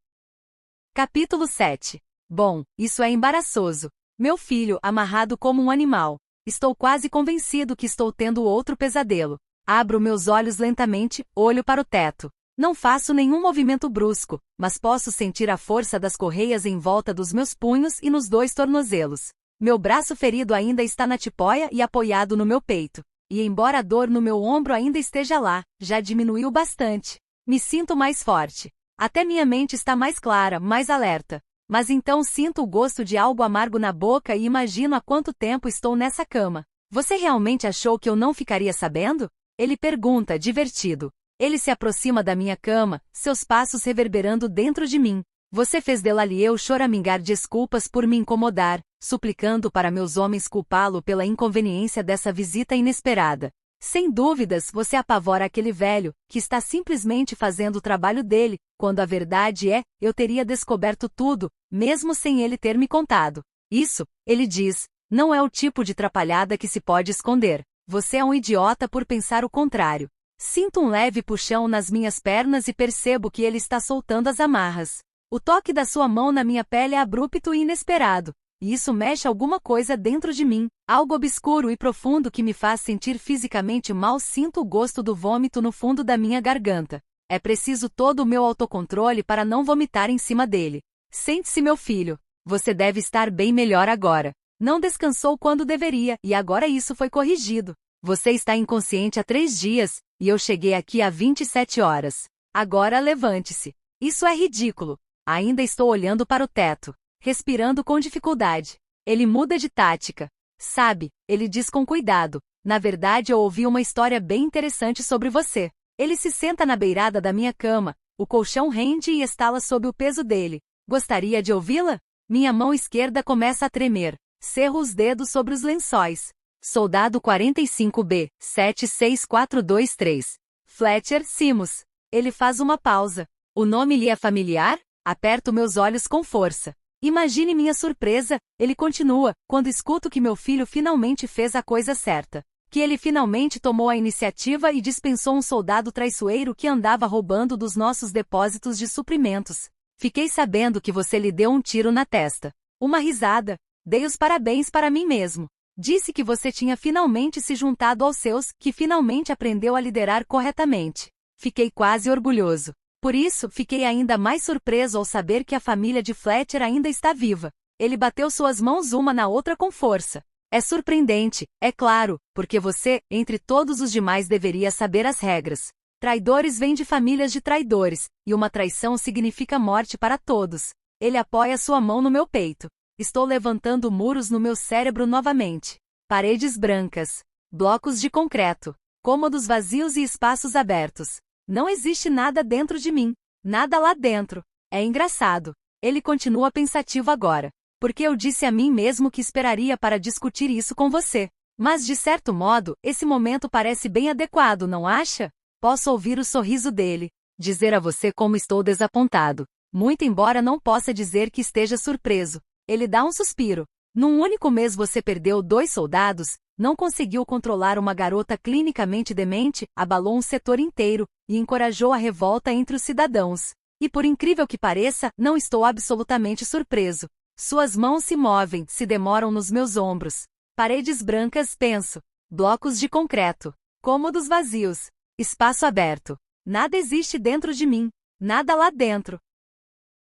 Capítulo 7. Bom, isso é embaraçoso. Meu filho, amarrado como um animal. Estou quase convencido que estou tendo outro pesadelo. Abro meus olhos lentamente, olho para o teto. Não faço nenhum movimento brusco, mas posso sentir a força das correias em volta dos meus punhos e nos dois tornozelos. Meu braço ferido ainda está na tipóia e apoiado no meu peito. E embora a dor no meu ombro ainda esteja lá, já diminuiu bastante. Me sinto mais forte. Até minha mente está mais clara, mais alerta. Mas então sinto o gosto de algo amargo na boca e imagino há quanto tempo estou nessa cama. Você realmente achou que eu não ficaria sabendo? Ele pergunta, divertido. Ele se aproxima da minha cama, seus passos reverberando dentro de mim. Você fez Delalieu choramingar desculpas por me incomodar, suplicando para meus homens culpá-lo pela inconveniência dessa visita inesperada. Sem dúvidas, você apavora aquele velho, que está simplesmente fazendo o trabalho dele, quando a verdade é, eu teria descoberto tudo, mesmo sem ele ter me contado. Isso, ele diz, Não é o tipo de trapalhada que se pode esconder. Você é um idiota por pensar o contrário. Sinto um leve puxão nas minhas pernas e percebo que ele está soltando as amarras. O toque da sua mão na minha pele é abrupto e inesperado. E isso mexe alguma coisa dentro de mim, algo obscuro e profundo que me faz sentir fisicamente mal. Sinto o gosto do vômito no fundo da minha garganta. É preciso todo o meu autocontrole para não vomitar em cima dele. Sente-se, meu filho. Você deve estar bem melhor agora. Não descansou quando deveria, e agora isso foi corrigido. Você está inconsciente há 3 dias, e eu cheguei aqui há 27 horas. Agora levante-se. Isso é ridículo. Ainda estou olhando para o teto, respirando com dificuldade. Ele muda de tática. Sabe, ele diz com cuidado. Na verdade, eu ouvi uma história bem interessante sobre você. Ele se senta na beirada da minha cama, o colchão rende e estala sob o peso dele. Gostaria de ouvi-la? Minha mão esquerda começa a tremer. Cerro os dedos sobre os lençóis. Soldado 45B, 76423. Fletcher Simos. Ele faz uma pausa. O nome lhe é familiar? Aperto meus olhos com força. Imagine minha surpresa, ele continua, quando escuto que meu filho finalmente fez a coisa certa. Que ele finalmente tomou a iniciativa e dispensou um soldado traiçoeiro que andava roubando dos nossos depósitos de suprimentos. Fiquei sabendo que você lhe deu um tiro na testa. Uma risada. Dei os parabéns para mim mesmo. Disse que você tinha finalmente se juntado aos seus, que finalmente aprendeu a liderar corretamente. Fiquei quase orgulhoso. Por isso, fiquei ainda mais surpreso ao saber que a família de Fletcher ainda está viva. Ele bateu suas mãos uma na outra com força. É surpreendente, é claro, porque você, entre todos os demais, deveria saber as regras. Traidores vêm de famílias de traidores, e uma traição significa morte para todos. Ele apoia sua mão no meu peito. Estou levantando muros no meu cérebro novamente. Paredes brancas. Blocos de concreto. Cômodos vazios e espaços abertos. Não existe nada dentro de mim. Nada lá dentro. É engraçado. Ele continua pensativo agora. Porque eu disse a mim mesmo que esperaria para discutir isso com você. Mas de certo modo, esse momento parece bem adequado, não acha? Posso ouvir o sorriso dele. Dizer a você como estou desapontado. Muito embora não possa dizer que esteja surpreso. Ele dá um suspiro. Num único mês você perdeu 2 soldados, não conseguiu controlar uma garota clinicamente demente, abalou um setor inteiro, e encorajou a revolta entre os cidadãos. E por incrível que pareça, não estou absolutamente surpreso. Suas mãos se movem, se demoram nos meus ombros. Paredes brancas, penso. Blocos de concreto. Cômodos vazios. Espaço aberto. Nada existe dentro de mim. Nada lá dentro.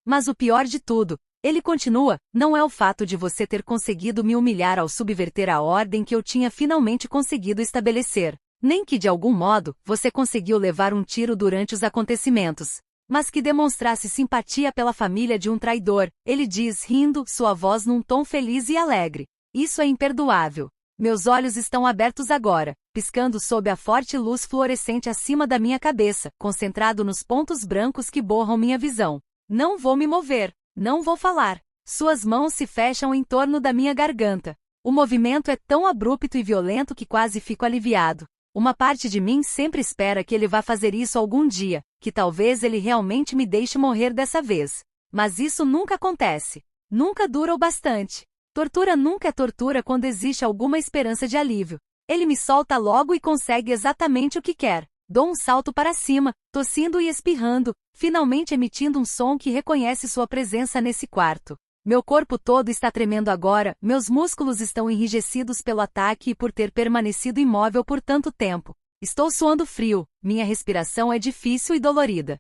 Mas o pior de tudo, ele continua, não é o fato de você ter conseguido me humilhar ao subverter a ordem que eu tinha finalmente conseguido estabelecer. Nem que de algum modo, você conseguiu levar um tiro durante os acontecimentos. Mas que demonstrasse simpatia pela família de um traidor, ele diz rindo, sua voz num tom feliz e alegre. Isso é imperdoável. Meus olhos estão abertos agora, piscando sob a forte luz fluorescente acima da minha cabeça, concentrado nos pontos brancos que borram minha visão. Não vou me mover, não vou falar. Suas mãos se fecham em torno da minha garganta. O movimento é tão abrupto e violento que quase fico aliviado. Uma parte de mim sempre espera que ele vá fazer isso algum dia, que talvez ele realmente me deixe morrer dessa vez. Mas isso nunca acontece. Nunca dura o bastante. Tortura nunca é tortura quando existe alguma esperança de alívio. Ele me solta logo e consegue exatamente o que quer. Dou um salto para cima, tossindo e espirrando, finalmente emitindo um som que reconhece sua presença nesse quarto. Meu corpo todo está tremendo agora, meus músculos estão enrijecidos pelo ataque e por ter permanecido imóvel por tanto tempo. Estou suando frio, minha respiração é difícil e dolorida.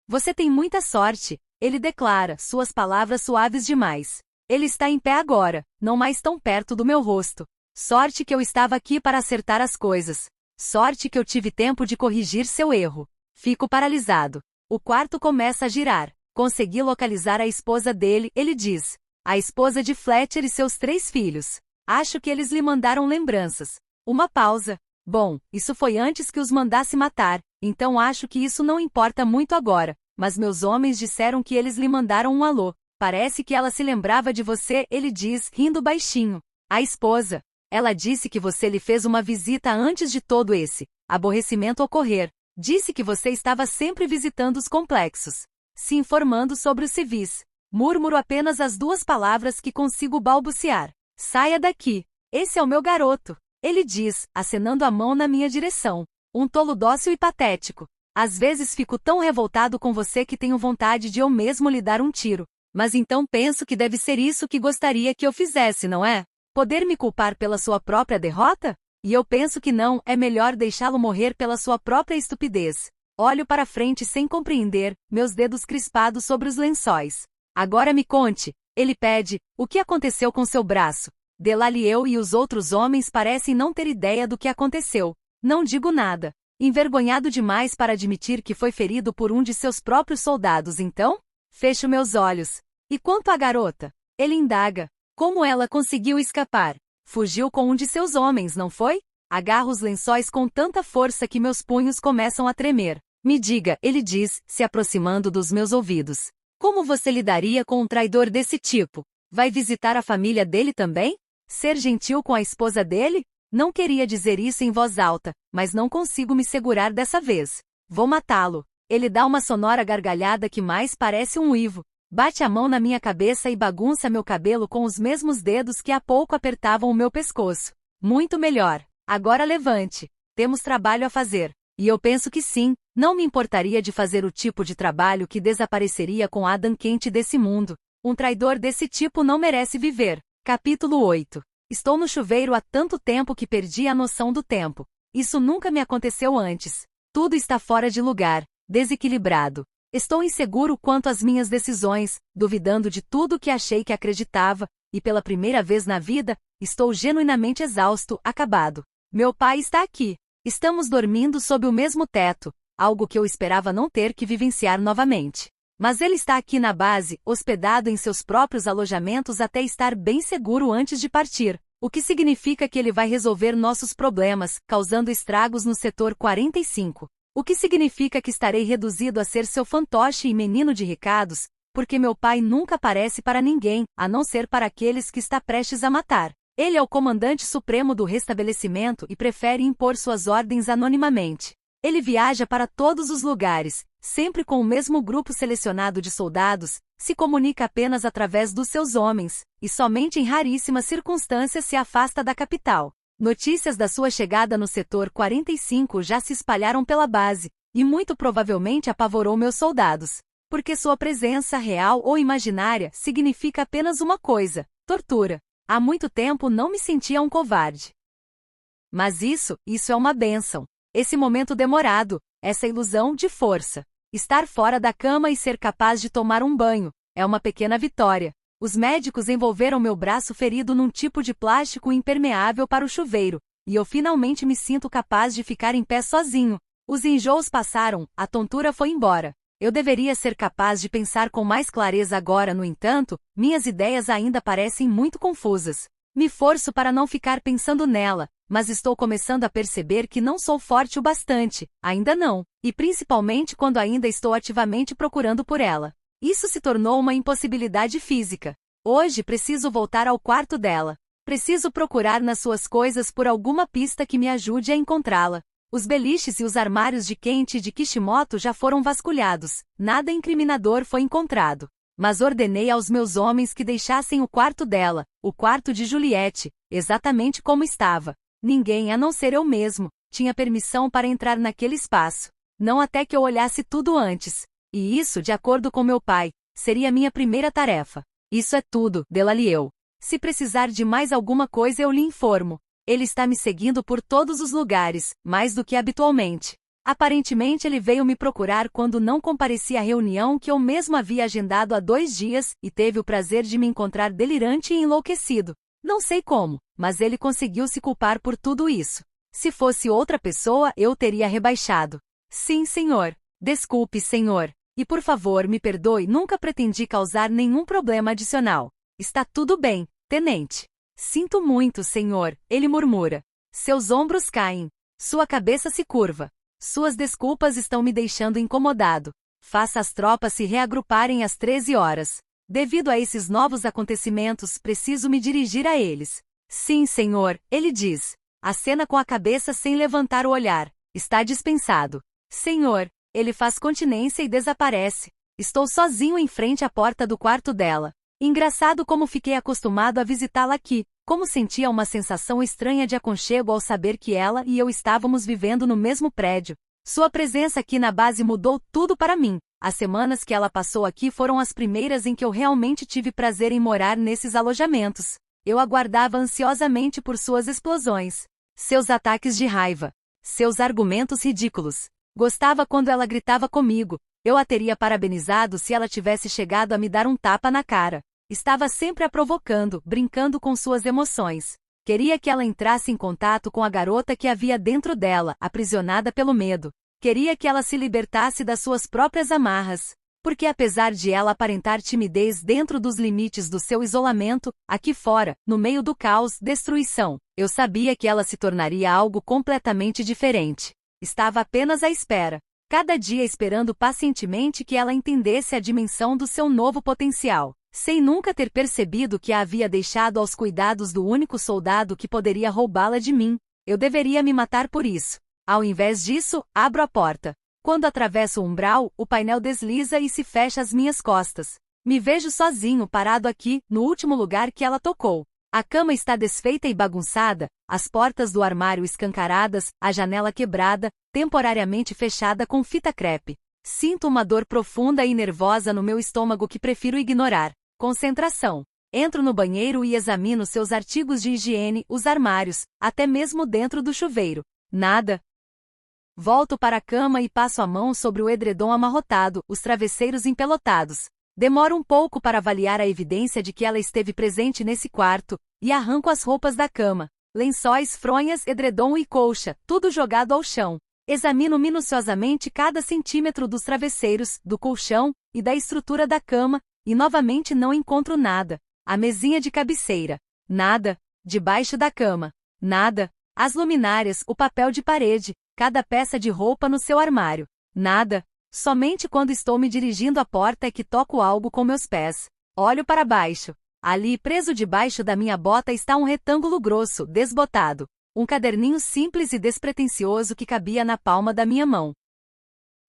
Você tem muita sorte, ele declara, suas palavras suaves demais. Ele está em pé agora, não mais tão perto do meu rosto. Sorte que eu estava aqui para acertar as coisas. Sorte que eu tive tempo de corrigir seu erro. Fico paralisado. O quarto começa a girar. Consegui localizar a esposa dele, ele diz. A esposa de Fletcher e seus 3 filhos. Acho que eles lhe mandaram lembranças. Uma pausa. Bom, isso foi antes que os mandasse matar, então acho que isso não importa muito agora, mas meus homens disseram que eles lhe mandaram um alô. Parece que ela se lembrava de você, ele diz, rindo baixinho. A esposa. Ela disse que você lhe fez uma visita antes de todo esse aborrecimento ocorrer. Disse que você estava sempre visitando os complexos, se informando sobre os civis. Murmuro apenas as 2 palavras que consigo balbuciar. Saia daqui. Esse é o meu garoto. Ele diz, acenando a mão na minha direção. Um tolo dócil e patético. Às vezes fico tão revoltado com você que tenho vontade de eu mesmo lhe dar um tiro. Mas então penso que deve ser isso que gostaria que eu fizesse, não é? Poder me culpar pela sua própria derrota? E eu penso que não, é melhor deixá-lo morrer pela sua própria estupidez. Olho para frente sem compreender, meus dedos crispados sobre os lençóis. Agora me conte, ele pede, o que aconteceu com seu braço? Delalieu e os outros homens parecem não ter ideia do que aconteceu. Não digo nada. Envergonhado demais para admitir que foi ferido por um de seus próprios soldados, então? Fecho meus olhos. E quanto à garota? Ele indaga. Como ela conseguiu escapar? Fugiu com um de seus homens, não foi? Agarro os lençóis com tanta força que meus punhos começam a tremer. Me diga, ele diz, se aproximando dos meus ouvidos. Como você lidaria com um traidor desse tipo? Vai visitar a família dele também? Ser gentil com a esposa dele? Não queria dizer isso em voz alta, mas não consigo me segurar dessa vez. Vou matá-lo. Ele dá uma sonora gargalhada que mais parece um uivo. Bate a mão na minha cabeça e bagunça meu cabelo com os mesmos dedos que há pouco apertavam o meu pescoço. Muito melhor. Agora levante. Temos trabalho a fazer. E eu penso que sim, não me importaria de fazer o tipo de trabalho que desapareceria com Adam quente desse mundo. Um traidor desse tipo não merece viver. Capítulo 8. Estou no chuveiro há tanto tempo que perdi a noção do tempo. Isso nunca me aconteceu antes. Tudo está fora de lugar, desequilibrado. Estou inseguro quanto às minhas decisões, duvidando de tudo que achei que acreditava, e pela primeira vez na vida, estou genuinamente exausto, acabado. Meu pai está aqui. Estamos dormindo sob o mesmo teto, algo que eu esperava não ter que vivenciar novamente. Mas ele está aqui na base, hospedado em seus próprios alojamentos até estar bem seguro antes de partir, o que significa que ele vai resolver nossos problemas, causando estragos no setor 45. O que significa que estarei reduzido a ser seu fantoche e menino de recados, porque meu pai nunca aparece para ninguém, a não ser para aqueles que está prestes a matar. Ele é o comandante supremo do restabelecimento e prefere impor suas ordens anonimamente. Ele viaja para todos os lugares, sempre com o mesmo grupo selecionado de soldados, se comunica apenas através dos seus homens, e somente em raríssimas circunstâncias se afasta da capital. Notícias da sua chegada no setor 45 já se espalharam pela base, e muito provavelmente apavorou meus soldados, porque sua presença real ou imaginária significa apenas uma coisa: tortura. Há muito tempo não me sentia um covarde. Mas isso é uma bênção. Esse momento demorado, essa ilusão de força. Estar fora da cama e ser capaz de tomar um banho, é uma pequena vitória. Os médicos envolveram meu braço ferido num tipo de plástico impermeável para o chuveiro, e eu finalmente me sinto capaz de ficar em pé sozinho. Os enjoos passaram, a tontura foi embora. Eu deveria ser capaz de pensar com mais clareza agora, no entanto, minhas ideias ainda parecem muito confusas. Me forço para não ficar pensando nela, mas estou começando a perceber que não sou forte o bastante, ainda não, e principalmente quando ainda estou ativamente procurando por ela. Isso se tornou uma impossibilidade física. Hoje preciso voltar ao quarto dela. Preciso procurar nas suas coisas por alguma pista que me ajude a encontrá-la. Os beliches e os armários de Kent e de Kishimoto já foram vasculhados, nada incriminador foi encontrado. Mas ordenei aos meus homens que deixassem o quarto dela, o quarto de Juliette, exatamente como estava. Ninguém, a não ser eu mesmo, tinha permissão para entrar naquele espaço. Não até que eu olhasse tudo antes. E isso, de acordo com meu pai, seria minha primeira tarefa. Isso é tudo, Delalieu. Se precisar de mais alguma coisa eu lhe informo. Ele está me seguindo por todos os lugares, mais do que habitualmente. Aparentemente ele veio me procurar quando não compareci à reunião que eu mesmo havia agendado há 2 dias, e teve o prazer de me encontrar delirante e enlouquecido. Não sei como, mas ele conseguiu se culpar por tudo isso. Se fosse outra pessoa eu teria rebaixado. Sim, senhor. Desculpe, senhor. E por favor me perdoe, nunca pretendi causar nenhum problema adicional. Está tudo bem, tenente. Sinto muito, senhor, ele murmura. Seus ombros caem. Sua cabeça se curva. Suas desculpas estão me deixando incomodado. Faça as tropas se reagruparem às 13 horas. Devido a esses novos acontecimentos, preciso me dirigir a eles. Sim, senhor, ele diz. Acena com a cabeça sem levantar o olhar. Está dispensado. Senhor, ele faz continência e desaparece. Estou sozinho em frente à porta do quarto dela. Engraçado como fiquei acostumado a visitá-la aqui, como sentia uma sensação estranha de aconchego ao saber que ela e eu estávamos vivendo no mesmo prédio. Sua presença aqui na base mudou tudo para mim. As semanas que ela passou aqui foram as primeiras em que eu realmente tive prazer em morar nesses alojamentos. Eu aguardava ansiosamente por suas explosões, seus ataques de raiva, seus argumentos ridículos. Gostava quando ela gritava comigo. Eu a teria parabenizado se ela tivesse chegado a me dar um tapa na cara. Estava sempre a provocando, brincando com suas emoções. Queria que ela entrasse em contato com a garota que havia dentro dela, aprisionada pelo medo. Queria que ela se libertasse das suas próprias amarras. Porque apesar de ela aparentar timidez dentro dos limites do seu isolamento, aqui fora, no meio do caos, destruição, eu sabia que ela se tornaria algo completamente diferente. Estava apenas à espera. Cada dia esperando pacientemente que ela entendesse a dimensão do seu novo potencial, sem nunca ter percebido que a havia deixado aos cuidados do único soldado que poderia roubá-la de mim. Eu deveria me matar por isso. Ao invés disso, abro a porta. Quando atravesso o umbral, o painel desliza e se fecha às minhas costas. Me vejo sozinho parado aqui, no último lugar que ela tocou. A cama está desfeita e bagunçada, as portas do armário escancaradas, a janela quebrada, temporariamente fechada com fita crepe. Sinto uma dor profunda e nervosa no meu estômago que prefiro ignorar. Concentração. Entro no banheiro e examino seus artigos de higiene, os armários, até mesmo dentro do chuveiro. Nada. Volto para a cama e passo a mão sobre o edredom amarrotado, os travesseiros empelotados. Demoro um pouco para avaliar a evidência de que ela esteve presente nesse quarto, e arranco as roupas da cama. Lençóis, fronhas, edredom e colcha, tudo jogado ao chão. Examino minuciosamente cada centímetro dos travesseiros, do colchão e da estrutura da cama, e novamente não encontro nada. A mesinha de cabeceira. Nada. Debaixo da cama. Nada. As luminárias, o papel de parede, cada peça de roupa no seu armário. Nada. Somente quando estou me dirigindo à porta é que toco algo com meus pés. Olho para baixo. Ali, preso debaixo da minha bota, está um retângulo grosso, desbotado. Um caderninho simples e despretensioso que cabia na palma da minha mão.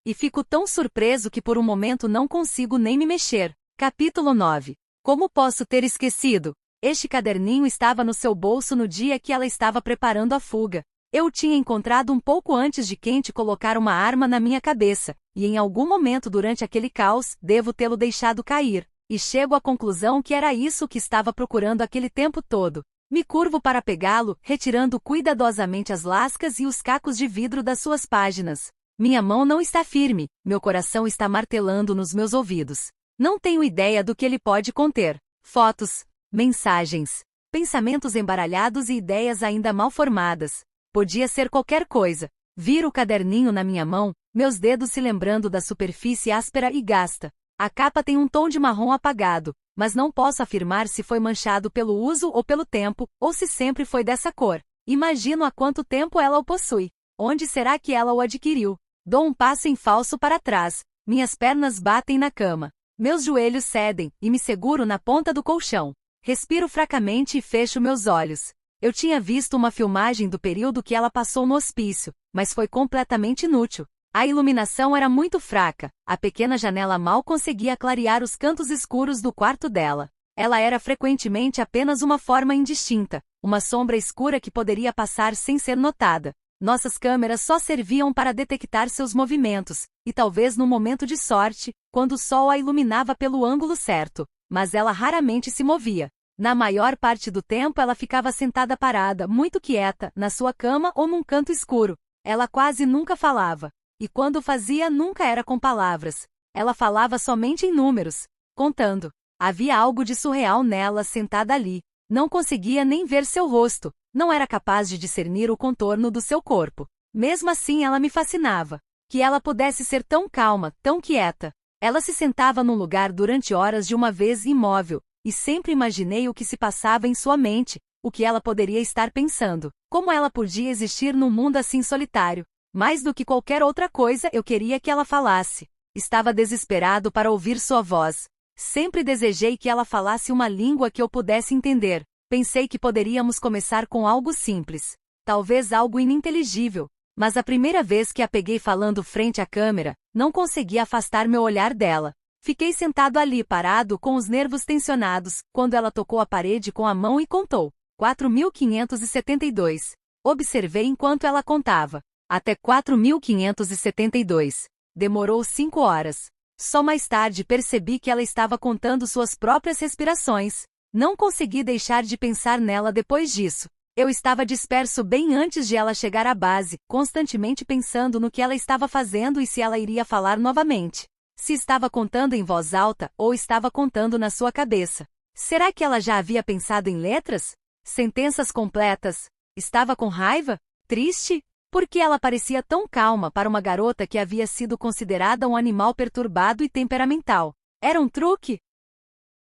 E fico tão surpreso que por um momento não consigo nem me mexer. Capítulo 9. Como posso ter esquecido? Este caderninho estava no seu bolso no dia que ela estava preparando a fuga. Eu o tinha encontrado um pouco antes de Kent colocar uma arma na minha cabeça, e em algum momento durante aquele caos, devo tê-lo deixado cair, e chego à conclusão que era isso que estava procurando aquele tempo todo. Me curvo para pegá-lo, retirando cuidadosamente as lascas e os cacos de vidro das suas páginas. Minha mão não está firme, meu coração está martelando nos meus ouvidos. Não tenho ideia do que ele pode conter. Fotos, mensagens, pensamentos embaralhados e ideias ainda mal formadas. Podia ser qualquer coisa. Viro o caderninho na minha mão, meus dedos se lembrando da superfície áspera e gasta. A capa tem um tom de marrom apagado, mas não posso afirmar se foi manchado pelo uso ou pelo tempo, ou se sempre foi dessa cor. Imagino há quanto tempo ela o possui. Onde será que ela o adquiriu? Dou um passo em falso para trás. Minhas pernas batem na cama. Meus joelhos cedem, e me seguro na ponta do colchão. Respiro fracamente e fecho meus olhos. Eu tinha visto uma filmagem do período que ela passou no hospício, mas foi completamente inútil. A iluminação era muito fraca, a pequena janela mal conseguia clarear os cantos escuros do quarto dela. Ela era frequentemente apenas uma forma indistinta, uma sombra escura que poderia passar sem ser notada. Nossas câmeras só serviam para detectar seus movimentos, e talvez num momento de sorte, quando o sol a iluminava pelo ângulo certo, mas ela raramente se movia. Na maior parte do tempo ela ficava sentada parada, muito quieta, na sua cama ou num canto escuro. Ela quase nunca falava. E quando fazia, nunca era com palavras. Ela falava somente em números, contando. Havia algo de surreal nela sentada ali. Não conseguia nem ver seu rosto. Não era capaz de discernir o contorno do seu corpo. Mesmo assim ela me fascinava. Que ela pudesse ser tão calma, tão quieta. Ela se sentava num lugar durante horas de uma vez imóvel, e sempre imaginei o que se passava em sua mente, o que ela poderia estar pensando, como ela podia existir num mundo assim solitário. Mais do que qualquer outra coisa eu queria que ela falasse. Estava desesperado para ouvir sua voz. Sempre desejei que ela falasse uma língua que eu pudesse entender. Pensei que poderíamos começar com algo simples. Talvez algo ininteligível. Mas a primeira vez que a peguei falando frente à câmera, não consegui afastar meu olhar dela. Fiquei sentado ali parado com os nervos tensionados, quando ela tocou a parede com a mão e contou. 4.572. Observei enquanto ela contava. Até 4.572. Demorou 5 horas. Só mais tarde percebi que ela estava contando suas próprias respirações. Não consegui deixar de pensar nela depois disso. Eu estava disperso bem antes de ela chegar à base, constantemente pensando no que ela estava fazendo e se ela iria falar novamente. Se estava contando em voz alta ou estava contando na sua cabeça. Será que ela já havia pensado em letras? Sentenças completas? Estava com raiva? Triste? Por que ela parecia tão calma para uma garota que havia sido considerada um animal perturbado e temperamental? Era um truque?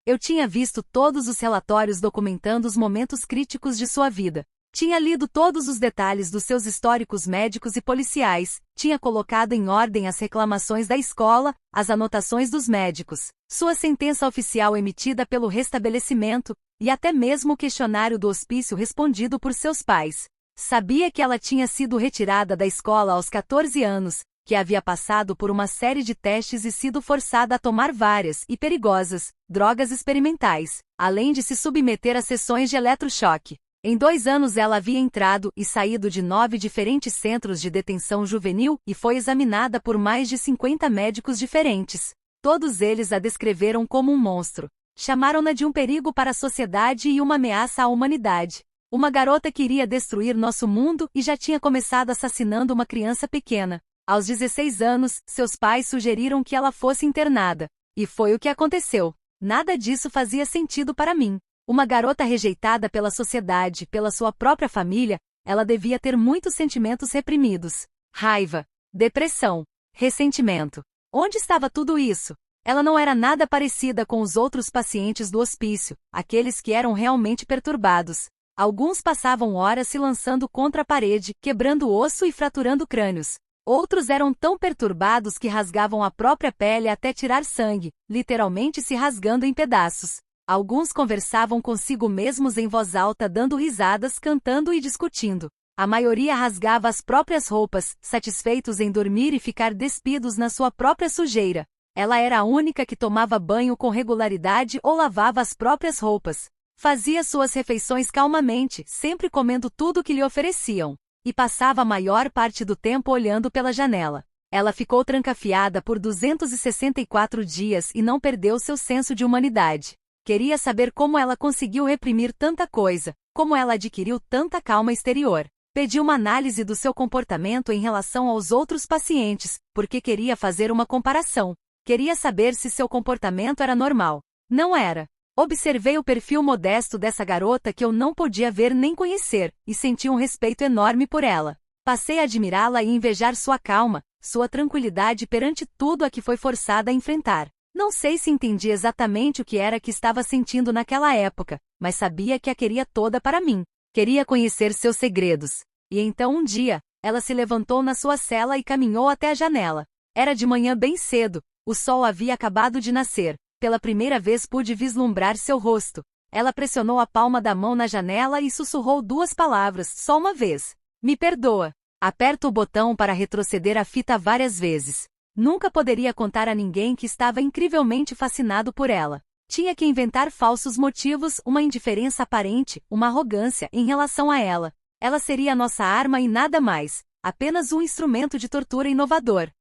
Eu tinha visto todos os relatórios documentando os momentos críticos de sua vida. Tinha lido todos os detalhes dos seus históricos médicos e policiais, tinha colocado em ordem as reclamações da escola, as anotações dos médicos, sua sentença oficial emitida pelo restabelecimento, e até mesmo o questionário do hospício respondido por seus pais. Sabia que ela tinha sido retirada da escola aos 14 anos, que havia passado por uma série de testes e sido forçada a tomar várias, e perigosas, drogas experimentais, além de se submeter a sessões de eletrochoque. Em 2 anos ela havia entrado e saído de 9 diferentes centros de detenção juvenil e foi examinada por mais de 50 médicos diferentes. Todos eles a descreveram como um monstro. Chamaram-na de um perigo para a sociedade e uma ameaça à humanidade. Uma garota que iria destruir nosso mundo e já tinha começado assassinando uma criança pequena. Aos 16 anos, seus pais sugeriram que ela fosse internada. E foi o que aconteceu. Nada disso fazia sentido para mim. Uma garota rejeitada pela sociedade, pela sua própria família, ela devia ter muitos sentimentos reprimidos. Raiva, depressão, ressentimento. Onde estava tudo isso? Ela não era nada parecida com os outros pacientes do hospício, aqueles que eram realmente perturbados. Alguns passavam horas se lançando contra a parede, quebrando osso e fraturando crânios. Outros eram tão perturbados que rasgavam a própria pele até tirar sangue, literalmente se rasgando em pedaços. Alguns conversavam consigo mesmos em voz alta, dando risadas, cantando e discutindo. A maioria rasgava as próprias roupas, satisfeitos em dormir e ficar despidos na sua própria sujeira. Ela era a única que tomava banho com regularidade ou lavava as próprias roupas. Fazia suas refeições calmamente, sempre comendo tudo que lhe ofereciam. E passava a maior parte do tempo olhando pela janela. Ela ficou trancafiada por 264 dias e não perdeu seu senso de humanidade. Queria saber como ela conseguiu reprimir tanta coisa, como ela adquiriu tanta calma exterior. Pedi uma análise do seu comportamento em relação aos outros pacientes, porque queria fazer uma comparação. Queria saber se seu comportamento era normal. Não era. Observei o perfil modesto dessa garota que eu não podia ver nem conhecer, e senti um respeito enorme por ela. Passei a admirá-la e invejar sua calma, sua tranquilidade perante tudo a que foi forçada a enfrentar. Não sei se entendi exatamente o que era que estava sentindo naquela época, mas sabia que a queria toda para mim. Queria conhecer seus segredos. E então um dia, ela se levantou na sua cela e caminhou até a janela. Era de manhã bem cedo, o sol havia acabado de nascer. Pela primeira vez pude vislumbrar seu rosto. Ela pressionou a palma da mão na janela e sussurrou 2 palavras, só uma vez. Me perdoa. Aperto o botão para retroceder a fita várias vezes. Nunca poderia contar a ninguém que estava incrivelmente fascinado por ela. Tinha que inventar falsos motivos, uma indiferença aparente, uma arrogância em relação a ela. Ela seria nossa arma e nada mais, apenas um instrumento de tortura inovador.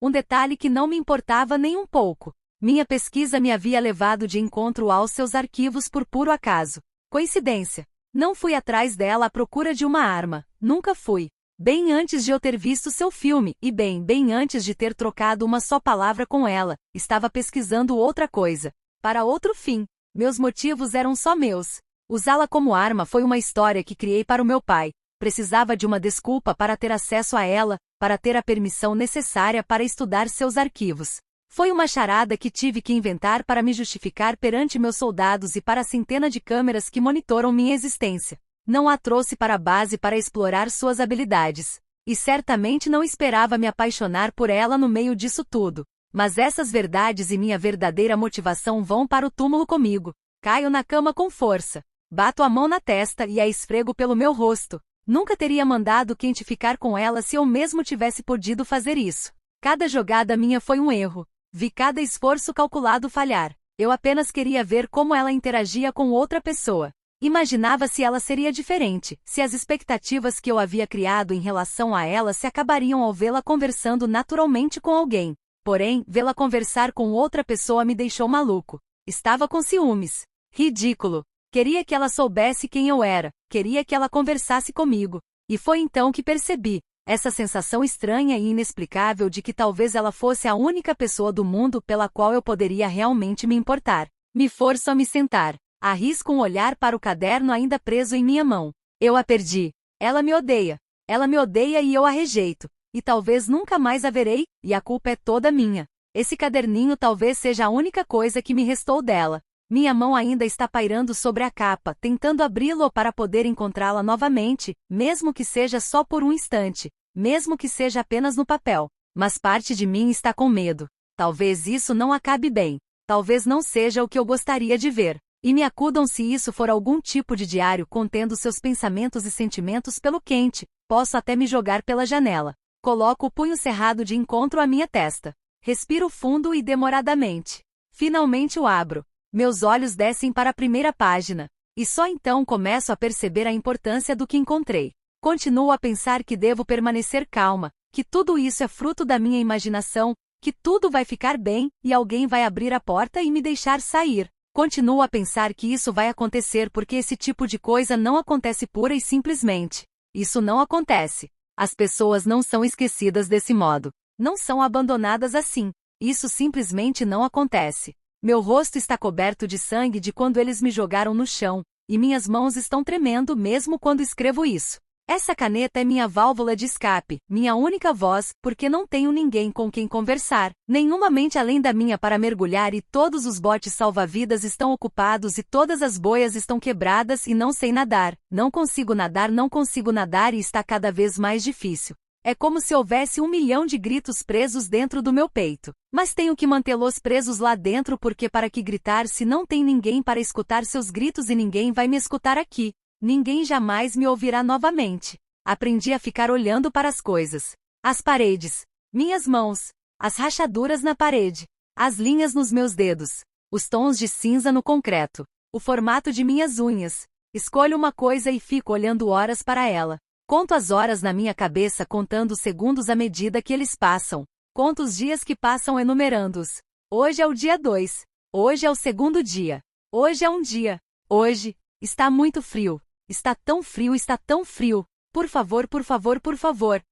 Um detalhe que não me importava nem um pouco. Minha pesquisa me havia levado de encontro aos seus arquivos por puro acaso. Coincidência. Não fui atrás dela à procura de uma arma. Nunca fui. Bem antes de eu ter visto seu filme, e bem antes de ter trocado uma só palavra com ela, estava pesquisando outra coisa. Para outro fim. Meus motivos eram só meus. Usá-la como arma foi uma história que criei para o meu pai. Precisava de uma desculpa para ter acesso a ela, para ter a permissão necessária para estudar seus arquivos. Foi uma charada que tive que inventar para me justificar perante meus soldados e para a centena de câmeras que monitoram minha existência. Não a trouxe para a base para explorar suas habilidades. E certamente não esperava me apaixonar por ela no meio disso tudo. Mas essas verdades e minha verdadeira motivação vão para o túmulo comigo. Caio na cama com força. Bato a mão na testa e a esfrego pelo meu rosto. Nunca teria mandado Quente ficar com ela se eu mesmo tivesse podido fazer isso. Cada jogada minha foi um erro. Vi cada esforço calculado falhar. Eu apenas queria ver como ela interagia com outra pessoa. Imaginava se ela seria diferente, se as expectativas que eu havia criado em relação a ela se acabariam ao vê-la conversando naturalmente com alguém. Porém, vê-la conversar com outra pessoa me deixou maluco. Estava com ciúmes. Ridículo. Queria que ela soubesse quem eu era, queria que ela conversasse comigo. E foi então que percebi essa sensação estranha e inexplicável de que talvez ela fosse a única pessoa do mundo pela qual eu poderia realmente me importar. Me forço a me sentar. Arrisco um olhar para o caderno ainda preso em minha mão. Eu a perdi. Ela me odeia. Ela me odeia e eu a rejeito. E talvez nunca mais a verei, e a culpa é toda minha. Esse caderninho talvez seja a única coisa que me restou dela. Minha mão ainda está pairando sobre a capa, tentando abri-lo para poder encontrá-la novamente, mesmo que seja só por um instante, mesmo que seja apenas no papel. Mas parte de mim está com medo. Talvez isso não acabe bem. Talvez não seja o que eu gostaria de ver. E me acudam se isso for algum tipo de diário contendo seus pensamentos e sentimentos pelo quente, posso até me jogar pela janela. Coloco o punho cerrado de encontro à minha testa. Respiro fundo e demoradamente. Finalmente o abro. Meus olhos descem para a primeira página. E só então começo a perceber a importância do que encontrei. Continuo a pensar que devo permanecer calma, que tudo isso é fruto da minha imaginação, que tudo vai ficar bem e alguém vai abrir a porta e me deixar sair. Continuo a pensar que isso vai acontecer porque esse tipo de coisa não acontece pura e simplesmente. Isso não acontece. As pessoas não são esquecidas desse modo. Não são abandonadas assim. Isso simplesmente não acontece. Meu rosto está coberto de sangue de quando eles me jogaram no chão, e minhas mãos estão tremendo mesmo quando escrevo isso. Essa caneta é minha válvula de escape, minha única voz, porque não tenho ninguém com quem conversar, nenhuma mente além da minha para mergulhar e todos os botes salva-vidas estão ocupados e todas as boias estão quebradas e não sei nadar, não consigo nadar e está cada vez mais difícil. É como se houvesse 1 milhão de gritos presos dentro do meu peito. Mas tenho que mantê-los presos lá dentro porque para que gritar se não tem ninguém para escutar seus gritos e ninguém vai me escutar aqui. Ninguém jamais me ouvirá novamente. Aprendi a ficar olhando para as coisas. As paredes. Minhas mãos. As rachaduras na parede. As linhas nos meus dedos. Os tons de cinza no concreto. O formato de minhas unhas. Escolho uma coisa e fico olhando horas para ela. Conto as horas na minha cabeça contando os segundos à medida que eles passam. Conto os dias que passam enumerando-os. Hoje é o dia 2. Hoje é o segundo dia. Hoje é um dia. Hoje. Está muito frio. Está tão frio, está tão frio. Por favor, por favor, por favor.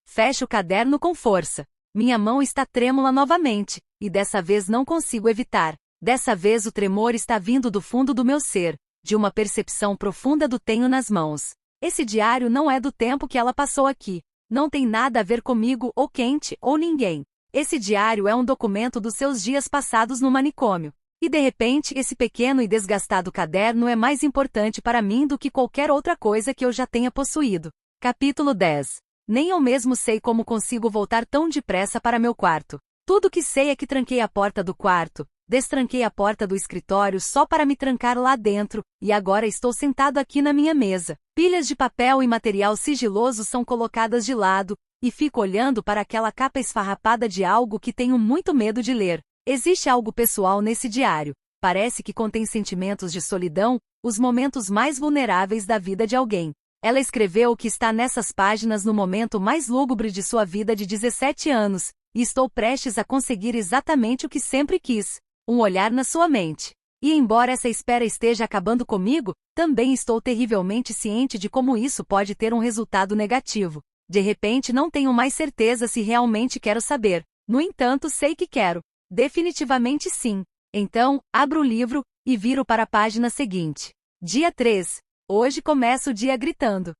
Fecho o caderno com força. Minha mão está trêmula novamente, e dessa vez não consigo evitar. Dessa vez o tremor está vindo do fundo do meu ser, de uma percepção profunda do tenho nas mãos. Esse diário não é do tempo que ela passou aqui. Não tem nada a ver comigo, ou Quente, ou ninguém. Esse diário é um documento dos seus dias passados no manicômio. E de repente, esse pequeno e desgastado caderno é mais importante para mim do que qualquer outra coisa que eu já tenha possuído. Capítulo 10. Nem eu mesmo sei como consigo voltar tão depressa para meu quarto. Tudo que sei é que tranquei a porta do quarto, destranquei a porta do escritório só para me trancar lá dentro, e agora estou sentado aqui na minha mesa. Pilhas de papel e material sigiloso são colocadas de lado, e fico olhando para aquela capa esfarrapada de algo que tenho muito medo de ler. Existe algo pessoal nesse diário. Parece que contém sentimentos de solidão, os momentos mais vulneráveis da vida de alguém. Ela escreveu o que está nessas páginas no momento mais lúgubre de sua vida de 17 anos, e estou prestes a conseguir exatamente o que sempre quis. Um olhar na sua mente. E embora essa espera esteja acabando comigo, também estou terrivelmente ciente de como isso pode ter um resultado negativo. De repente não tenho mais certeza se realmente quero saber. No entanto, sei que quero. Definitivamente sim. Então, abro o livro e viro para a página seguinte. Dia 3. Hoje começo o dia gritando.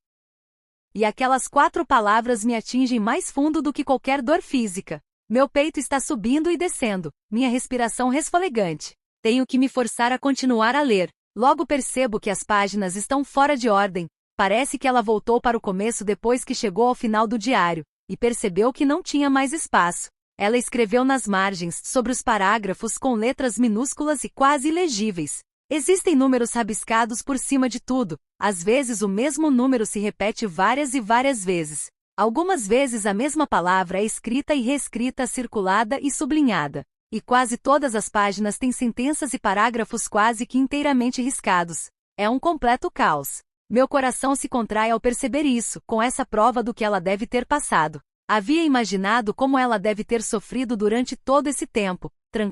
E aquelas 4 palavras me atingem mais fundo do que qualquer dor física. Meu peito está subindo e descendo, minha respiração resfolegante. Tenho que me forçar a continuar a ler. Logo percebo que as páginas estão fora de ordem. Parece que ela voltou para o começo depois que chegou ao final do diário, e percebeu que não tinha mais espaço. Ela escreveu nas margens, sobre os parágrafos com letras minúsculas e quase ilegíveis. Existem números rabiscados por cima de tudo. Às vezes o mesmo número se repete várias e várias vezes. Algumas vezes a mesma palavra é escrita e reescrita, circulada e sublinhada. E quase todas as páginas têm sentenças e parágrafos quase que inteiramente riscados. É um completo caos. Meu coração se contrai ao perceber isso, com essa prova do que ela deve ter passado. Havia imaginado como ela deve ter sofrido durante todo esse tempo, trancada